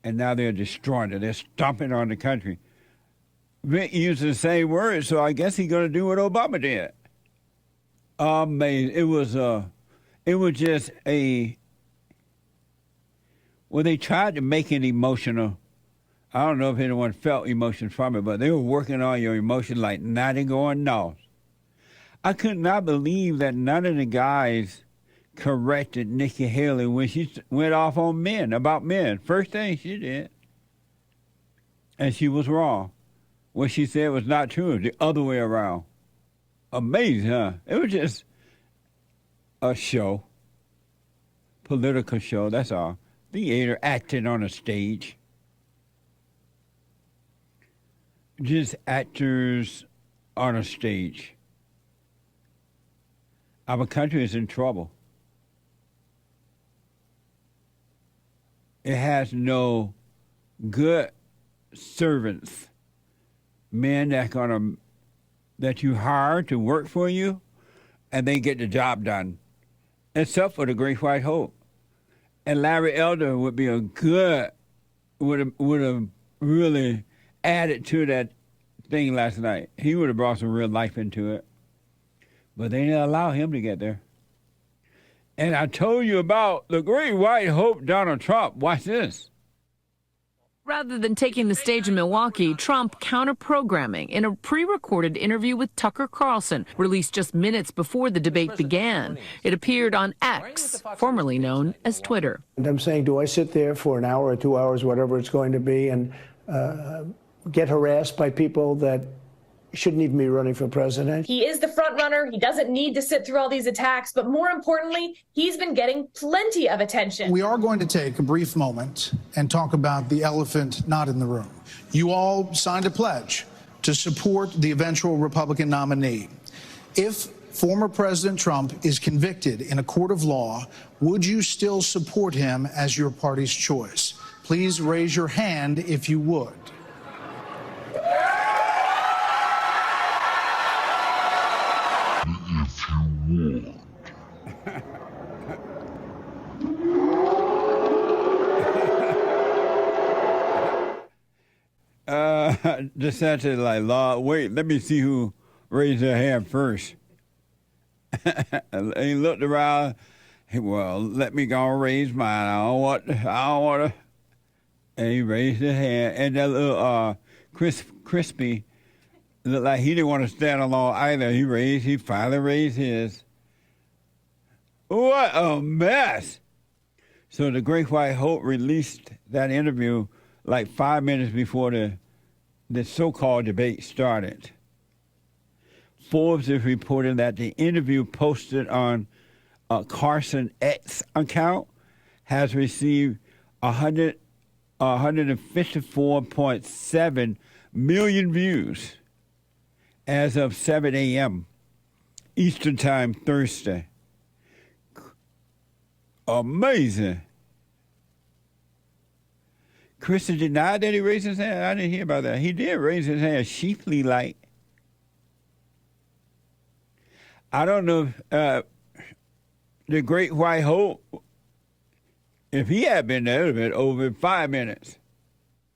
and now they're destroying it. They're stomping on the country. Vic used the same words, so I guess he's going to do what Obama did. Amazing. It was just they tried to make it emotional. I don't know if anyone felt emotion from it, but they were working on your emotion like nothing going north. I could not believe that none of the guys corrected Nikki Haley when she went off on men, about men. First thing she did. And she was wrong. What she said was not true, the other way around. Amazing, huh? It was just a show. Political show, that's all. Theater acting on a stage. Just actors on a stage. Our country is in trouble. It has no good servants, men that you hire to work for you, and they get the job done, except for the Great White Hope. And Larry Elder would be would have really added to that thing last night. He would have brought some real life into it. But they didn't allow him to get there. And I told you about the great white hope, Donald Trump. Watch this. Rather than taking the stage in Milwaukee, Trump counter-programming in a pre-recorded interview with Tucker Carlson, released just minutes before the debate began. It appeared on X, formerly known as Twitter. And I'm saying, do I sit there for an hour or 2 hours, whatever it's going to be, and get harassed by people that shouldn't even be running for president? He is the front runner. He doesn't need to sit through all these attacks. But more importantly, he's been getting plenty of attention. We are going to take a brief moment and talk about the elephant not in the room. You all signed a pledge to support the eventual Republican nominee. If former President Trump is convicted in a court of law, would you still support him as your party's choice? Please raise your hand if you would. DeSantis like, Lord, wait, let me see who raised their hand first. And he looked around. Well, let me go raise mine. I don't want to. And he raised his hand. And that little Crispy looked like he didn't want to stand alone either. He finally raised his. What a mess. So the Great White Hope released that interview like 5 minutes before the so-called debate started. Forbes is reporting that the interview posted on Carson X account has received 154.7 million views as of 7 a.m. Eastern Time Thursday. Amazing. Christian denied that he raised his hand. I didn't hear about that. He did raise his hand sheeply like. I don't know if the Great White Hope, if he had been there, it would have been over 5 minutes.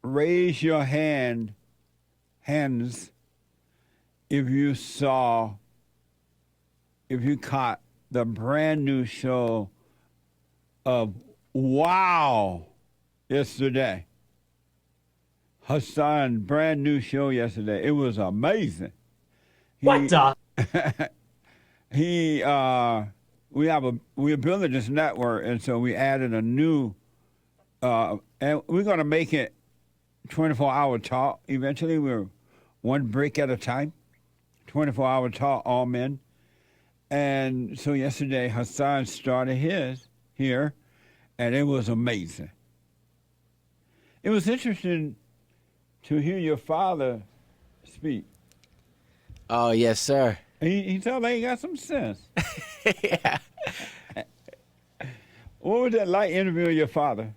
Raise your hands if you caught the brand new show of Wow yesterday. HASSAN brand new show yesterday. It was amazing. What the? We're building this network, and so we added a new, and we're going to make it 24-hour talk. Eventually, we're one break at a time, 24-hour talk, all men. And so yesterday, HASSAN started his here, and it was amazing. It was interesting to hear your father speak. Oh, yes, sir. He sounded like he got some sense. Yeah. What was that like interviewing your father?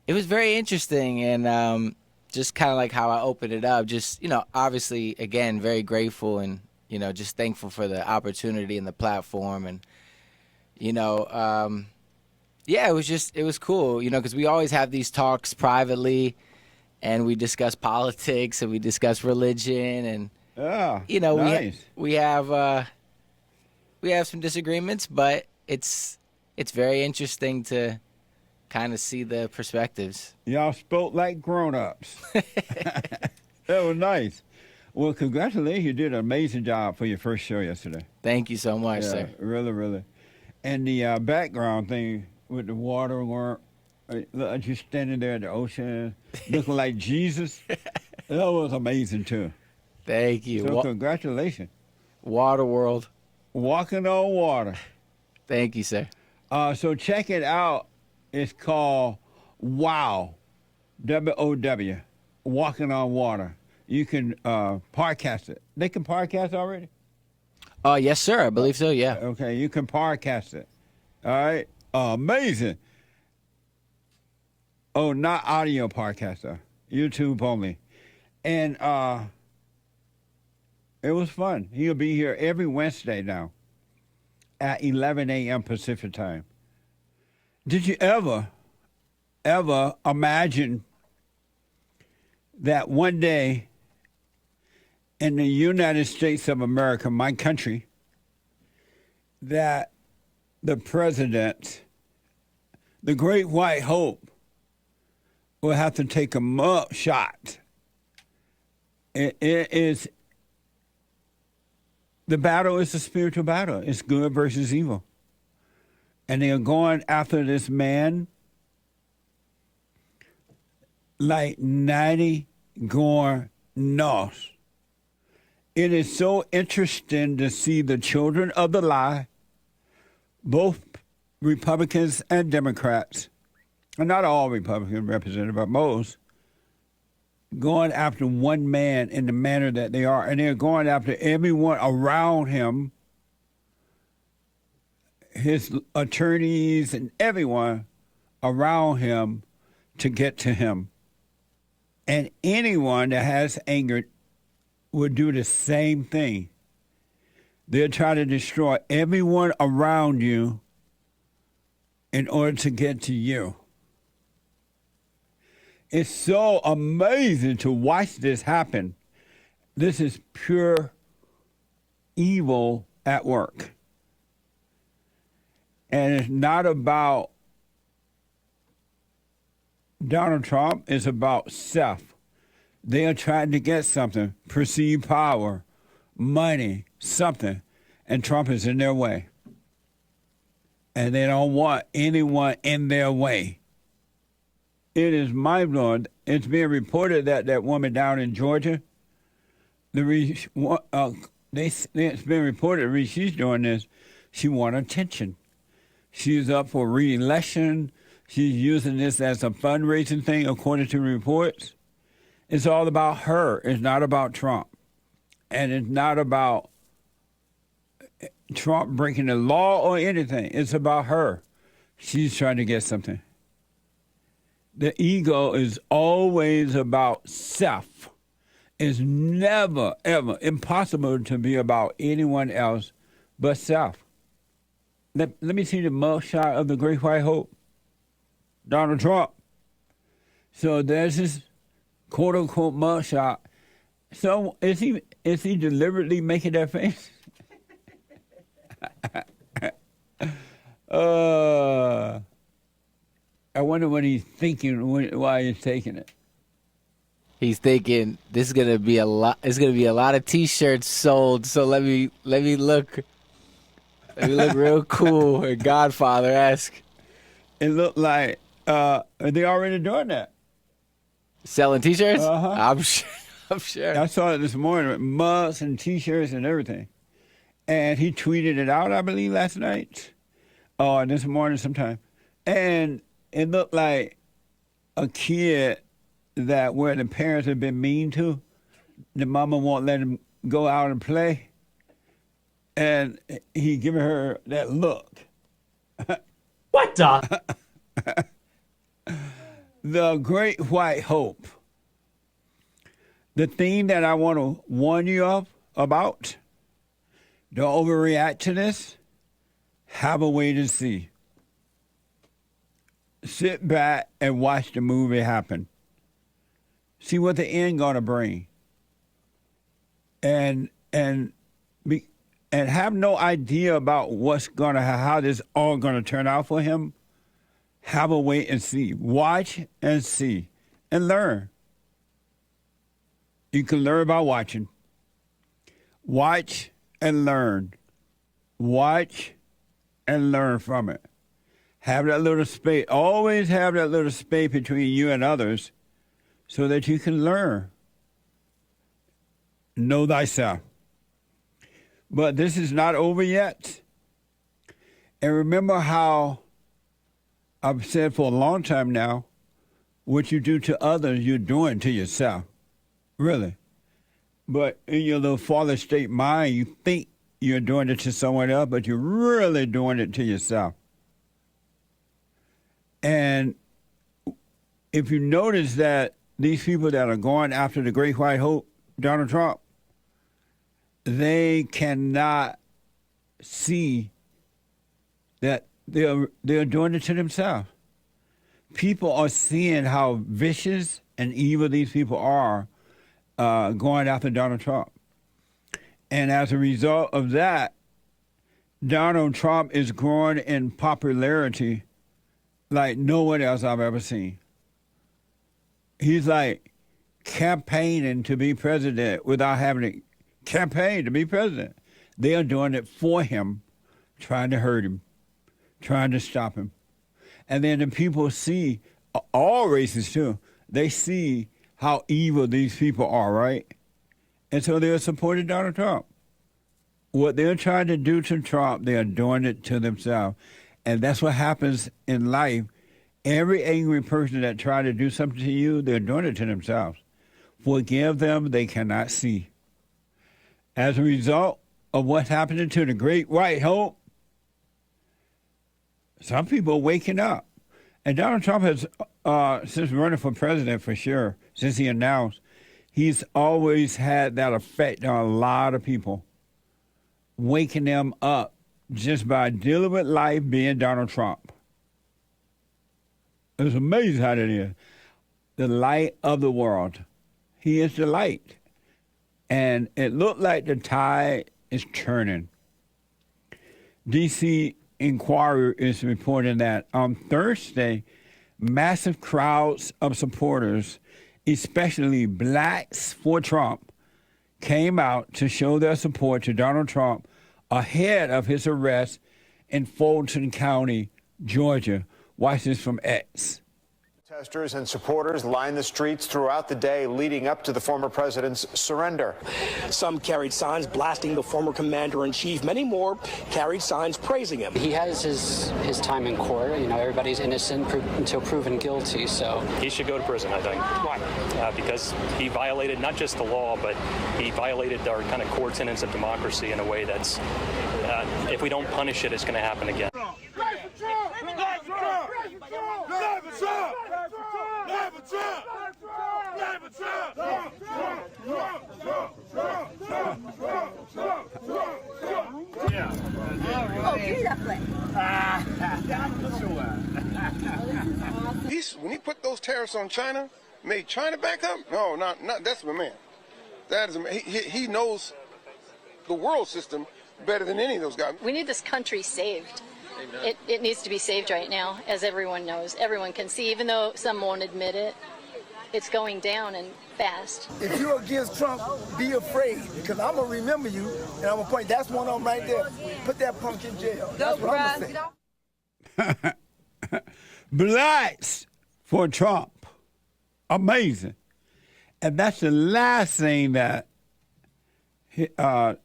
It was very interesting, and just kind of like how I opened it up. Just, obviously, again, very grateful and, just thankful for the opportunity and the platform. And, yeah, it was cool, because we always have these talks privately, and we discuss politics and we discuss religion, and nice. we have some disagreements, but it's very interesting to kind of see the perspectives. Y'all spoke like grown-ups. That was nice. Well, congratulations. You did an amazing job for your first show yesterday. Thank you so much, sir. Really, really. And the background thing with the water, like you standing there in the ocean, looking like Jesus, that was amazing, too. Thank you. So congratulations. Water world. Walking on water. Thank you, sir. So check it out. It's called WOW, W-O-W, Walking on Water. You can podcast it. They can podcast already? Yes, sir. I believe so, yeah. Okay, you can podcast it. All right? Amazing. Oh, not audio podcast, though. YouTube only. And it was fun. He'll be here every Wednesday now at 11 a.m. Pacific time. Did you ever imagine that one day in the United States of America, my country, that the president, the great white hope, will have to take a mug shot. It is, the battle is a spiritual battle. It's good versus evil. And they are going after this man like 90 going north. It is so interesting to see the children of the lie, both Republicans and Democrats, and not all Republicans represented, but most, going after one man in the manner that they are. And they're going after everyone around him, his attorneys and everyone around him to get to him. And anyone that has anger would do the same thing. They'll try to destroy everyone around you in order to get to you. It's so amazing to watch this happen. This is pure evil at work. And it's not about Donald Trump, it's about self. They are trying to get something, perceived power, money, something, and Trump is in their way. And they don't want anyone in their way. It is mind-blowing. It's being reported that that woman down in Georgia, it's been reported she's doing this. She wants attention. She's up for re-election. She's using this as a fundraising thing, according to reports. It's all about her. It's not about Trump. And it's not about Trump breaking the law or anything. It's about her. She's trying to get something. The ego is always about self. It's never, ever impossible to be about anyone else but self. Let me see the mugshot of the great white hope, Donald Trump. So there's this quote-unquote mugshot. So is he deliberately making that face? I wonder what he's thinking while he's taking it. He's thinking this is gonna be a lot. It's gonna be a lot of T-shirts sold. So let me look. Let me look real cool and Godfather-esque. It looked like they already doing that. Selling T-shirts? Uh-huh. I'm sure. I saw it this morning with mugs and T-shirts and everything. And he tweeted it out, I believe, last night. Or this morning sometime. And it looked like a kid that where the parents have been mean to. The mama won't let him go out and play. And he giving her that look. What the? The great white hope. The thing that I want to warn you about, don't overreact to this. Have a way to see. Sit back and watch the movie happen. See what the end gonna bring. And have no idea about how this all gonna turn out for him. Have a wait and see. Watch and see and learn. You can learn by watching. Watch and learn. Watch and learn from it. Have that little space. Always have that little space between you and others so that you can learn. Know thyself. But this is not over yet. And remember how I've said for a long time now, what you do to others, you're doing to yourself. Really. But in your little father state mind, you think you're doing it to someone else, but you're really doing it to yourself. And if you notice that these people that are going after the great white hope, Donald Trump, they cannot see that they're doing it to themselves. People are seeing how vicious and evil these people are going after Donald Trump. And as a result of that, Donald Trump is growing in popularity like no one else I've ever seen. He's like campaigning to be president without having to campaign to be president. They are doing it for him, trying to hurt him, trying to stop him. And then the people see, all races too, they see how evil these people are, right? And so they're supporting Donald Trump. What they're trying to do to Trump, they are doing it to themselves. And that's what happens in life. Every angry person that tries to do something to you, they're doing it to themselves. Forgive them, they cannot see. As a result of what's happening to the great white hope, some people are waking up. And Donald Trump has, since running for president for sure, since he announced, he's always had that effect on a lot of people, waking them up just by dealing with life being Donald Trump. It's amazing how that is. The light of the world. He is the light. And it looked like the tide is turning. D.C. Inquirer is reporting that on Thursday, massive crowds of supporters, especially blacks for Trump, came out to show their support to Donald Trump ahead of his arrest in Fulton County, Georgia. Watch this from X. Protesters and supporters lined the streets throughout the day leading up to the former president's surrender. Some carried signs blasting the former commander-in-chief. Many more carried signs praising him. He has his time in court. You know, everybody's innocent until proven guilty, so. He should go to prison, I think. Why? Because he violated not just the law, but he violated our kind of core tenets of democracy in a way that's, if we don't punish it, it's going to happen again. When he put those tariffs on China, made China back up? No, not that's my man. That is a man. He knows the world system better than any of those guys. We need this country saved. It needs to be saved right now, as everyone knows. Everyone can see, even though some won't admit it. It's going down and fast. If you're against Trump, be afraid, because I'm going to remember you, and I'm going to point, that's one of them right there. Put that punk in jail. That's what I'm going to say. Blacks for Trump. Amazing. And that's the last thing that the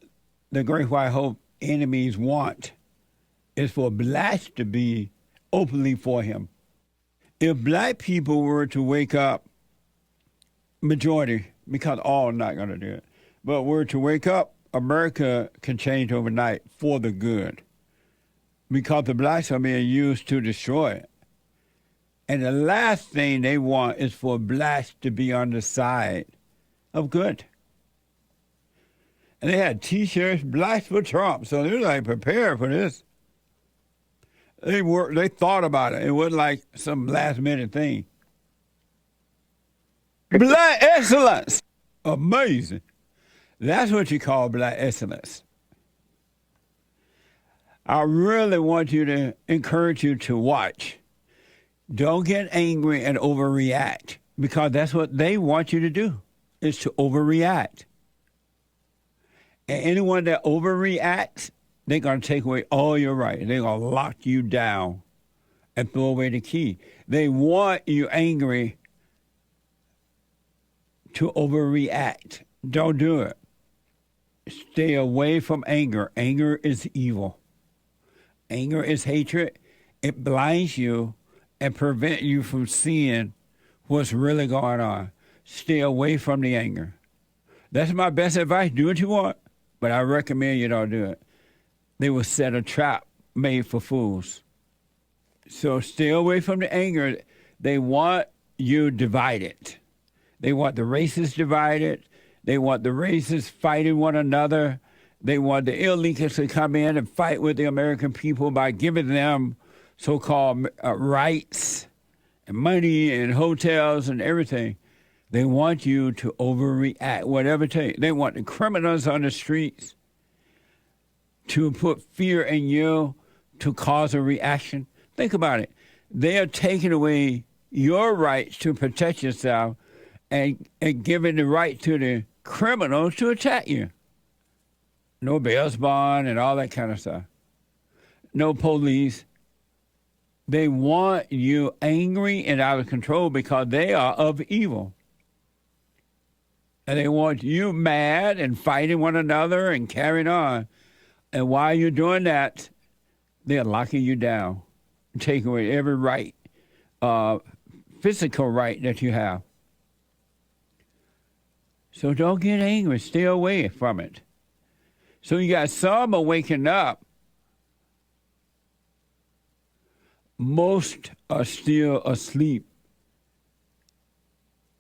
Great White Hope enemies want, is for blacks to be openly for him. If black people were to wake up, majority, because all are not going to do it, but were to wake up, America can change overnight for the good, because the blacks are being used to destroy it. And the last thing they want is for blacks to be on the side of good. And they had T-shirts, blacks for Trump, so they're like prepared for this. They thought about it. It wasn't like some last-minute thing. Black excellence. Amazing. That's what you call black excellence. I really want you to encourage you to watch. Don't get angry and overreact, because that's what they want you to do, is to overreact. And anyone that overreacts, they're going to take away all your rights. They're going to lock you down and throw away the key. They want you angry to overreact. Don't do it. Stay away from anger. Anger is evil. Anger is hatred. It blinds you and prevents you from seeing what's really going on. Stay away from the anger. That's my best advice. Do what you want, but I recommend you don't do it. They will set a trap made for fools. So stay away from the anger. They want you divided. They want the races divided. They want the races fighting one another. They want the illegals to come in and fight with the American people by giving them so-called rights and money and hotels and everything. They want you to overreact, whatever it takes. They want the criminals on the streets to put fear in you to cause a reaction? Think about it. They are taking away your rights to protect yourself and giving the right to the criminals to attack you. No bail bond and all that kind of stuff. No police. They want you angry and out of control because they are of evil. And they want you mad and fighting one another and carrying on. And while you're doing that, they're locking you down, taking away every right, physical right that you have. So don't get angry. Stay away from it. So you got some are waking up. Most are still asleep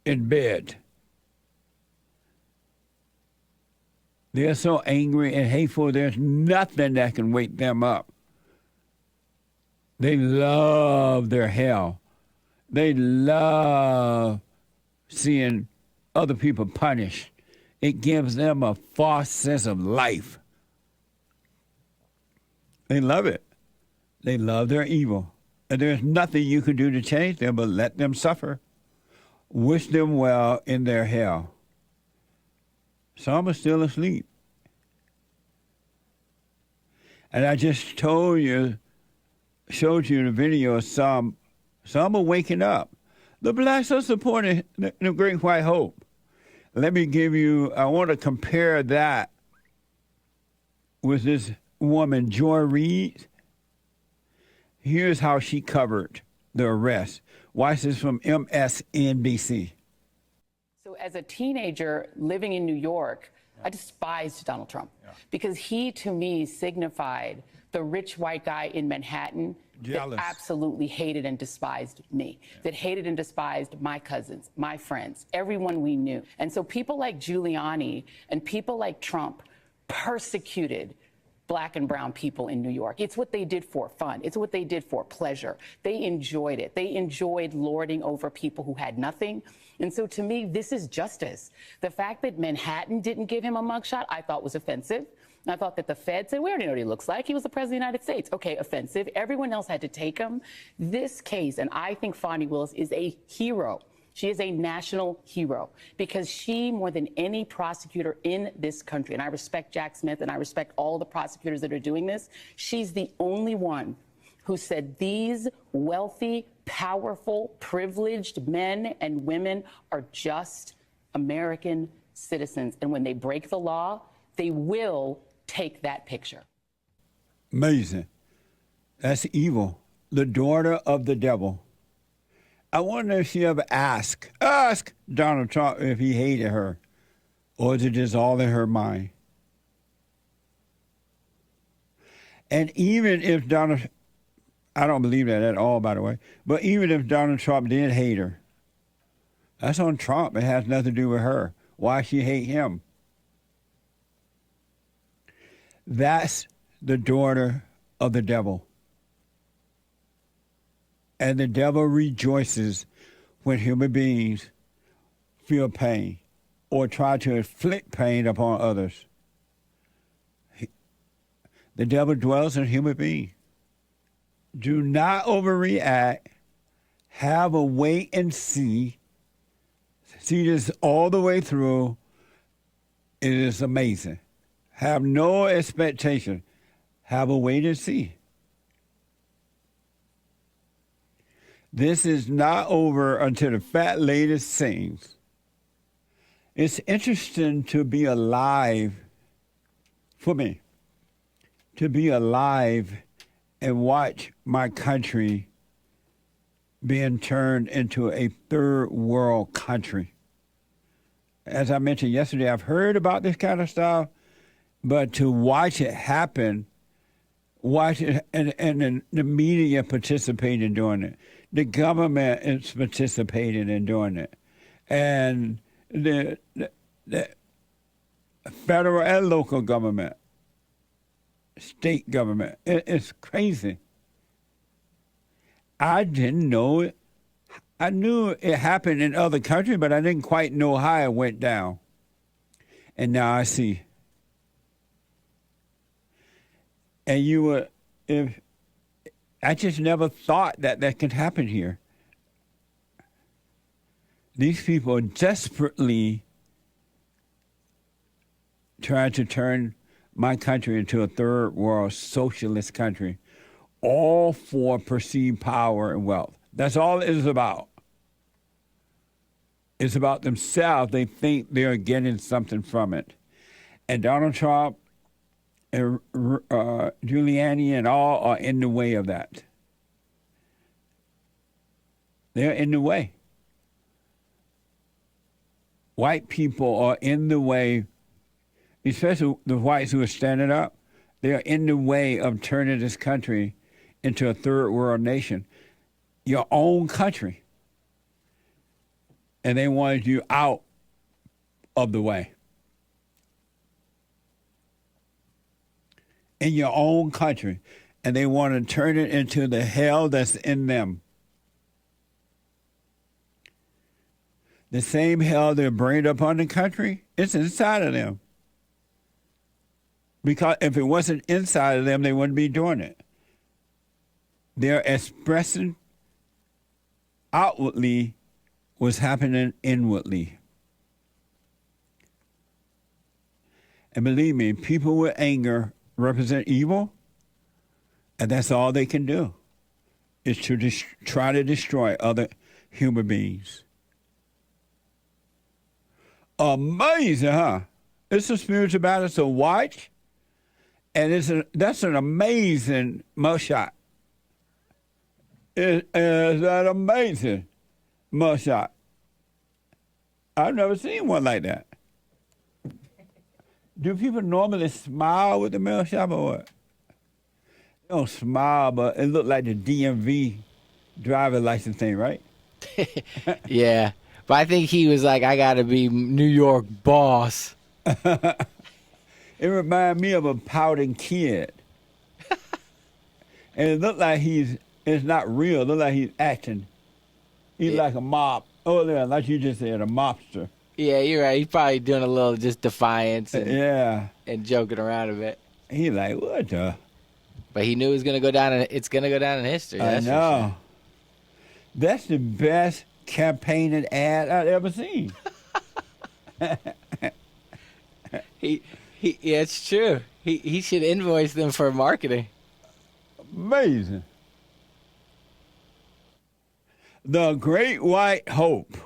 in bed. They're so angry and hateful, there's nothing that can wake them up. They love their hell. They love seeing other people punished. It gives them a false sense of life. They love it. They love their evil. And there's nothing you can do to change them but let them suffer. Wish them well in their hell. Some are still asleep. And I just showed you the video of some are waking up. The blacks are supporting the Great White Hope. Let me give you, I want to compare that with this woman, Joy Reid. Here's how she covered the arrest. Watch this from MSNBC. So as a teenager living in New York, I despised Donald Trump because he, to me, signified the rich white guy in Manhattan that absolutely hated and despised me, that hated and despised my cousins, my friends, everyone we knew. And so people like Giuliani and people like Trump persecuted Black and brown people in New York. It's what they did for fun. It's what they did for pleasure. They enjoyed it. They enjoyed lording over people who had nothing. And so to me, this is justice. The fact that Manhattan didn't give him a mugshot, I thought was offensive. I thought that the Fed said, we already know what he looks like. He was the president of the United States. Okay, offensive. Everyone else had to take him. This case, and I think Fonnie Willis is a hero. She is a national hero because she, more than any prosecutor in this country, and I respect Jack Smith and I respect all the prosecutors that are doing this, she's the only one who said these wealthy, powerful, privileged men and women are just American citizens. And when they break the law, they will take that picture. Amazing. That's evil. The daughter of the devil. I wonder if she ever asked Donald Trump if he hated her, or is it just all in her mind? And even if I don't believe that at all, by the way, but even if Donald Trump did hate her, that's on Trump. It has nothing to do with her. Why she hate him? That's the daughter of the devil. And the devil rejoices when human beings feel pain or try to inflict pain upon others. The devil dwells in human beings. Do not overreact. Have a wait and see. See this all the way through. It is amazing. Have no expectation. Have a wait and see. This is not over until the fat lady sings. It's interesting to be alive, for me, to be alive and watch my country being turned into a third world country. As I mentioned yesterday, I've heard about this kind of stuff, but to watch it happen, watch it, and the media participating in doing it. The government is participating in doing it. And the federal and local government, state government, it's crazy. I didn't know it. I knew it happened in other countries, but I didn't quite know how it went down. And now I see. And you would, if I just never thought that that could happen here. These people desperately trying to turn my country into a third world socialist country, all for perceived power and wealth. That's all it is about. It's about themselves. They think they're getting something from it. And Donald Trump and Giuliani and all are in the way of that. They're in the way. White people are in the way, especially the whites who are standing up. They are in the way of turning this country into a third world nation, your own country. And they wanted you out of the way. In your own country. And they want to turn it into the hell that's in them. The same hell they're bringing upon the country, it's inside of them. Because if it wasn't inside of them, they wouldn't be doing it. They're expressing outwardly what's happening inwardly. And believe me, people with anger represent evil, and that's all they can do, is to try to destroy other human beings. Amazing, huh? It's a spiritual battle to watch, and that's an amazing mugshot. It is an amazing mugshot. I've never seen one like that. Do people normally smile with the mugshot or what? They don't smile, but it looked like the DMV driver license thing, right? Yeah. But I think he was like, I got to be New York boss. It reminded me of a pouting kid. And it looked like it's not real. It looked like he's acting. He's like a mob. Oh, yeah, like you just said, a mobster. Yeah, you're right. He's probably doing a little just defiance and joking around a bit. He's like, what the? But he knew it was going to go down. It's going to go down in history. I know. That's the best campaigning ad I've ever seen. Yeah, it's true. He should invoice them for marketing. Amazing. The Great White Hope.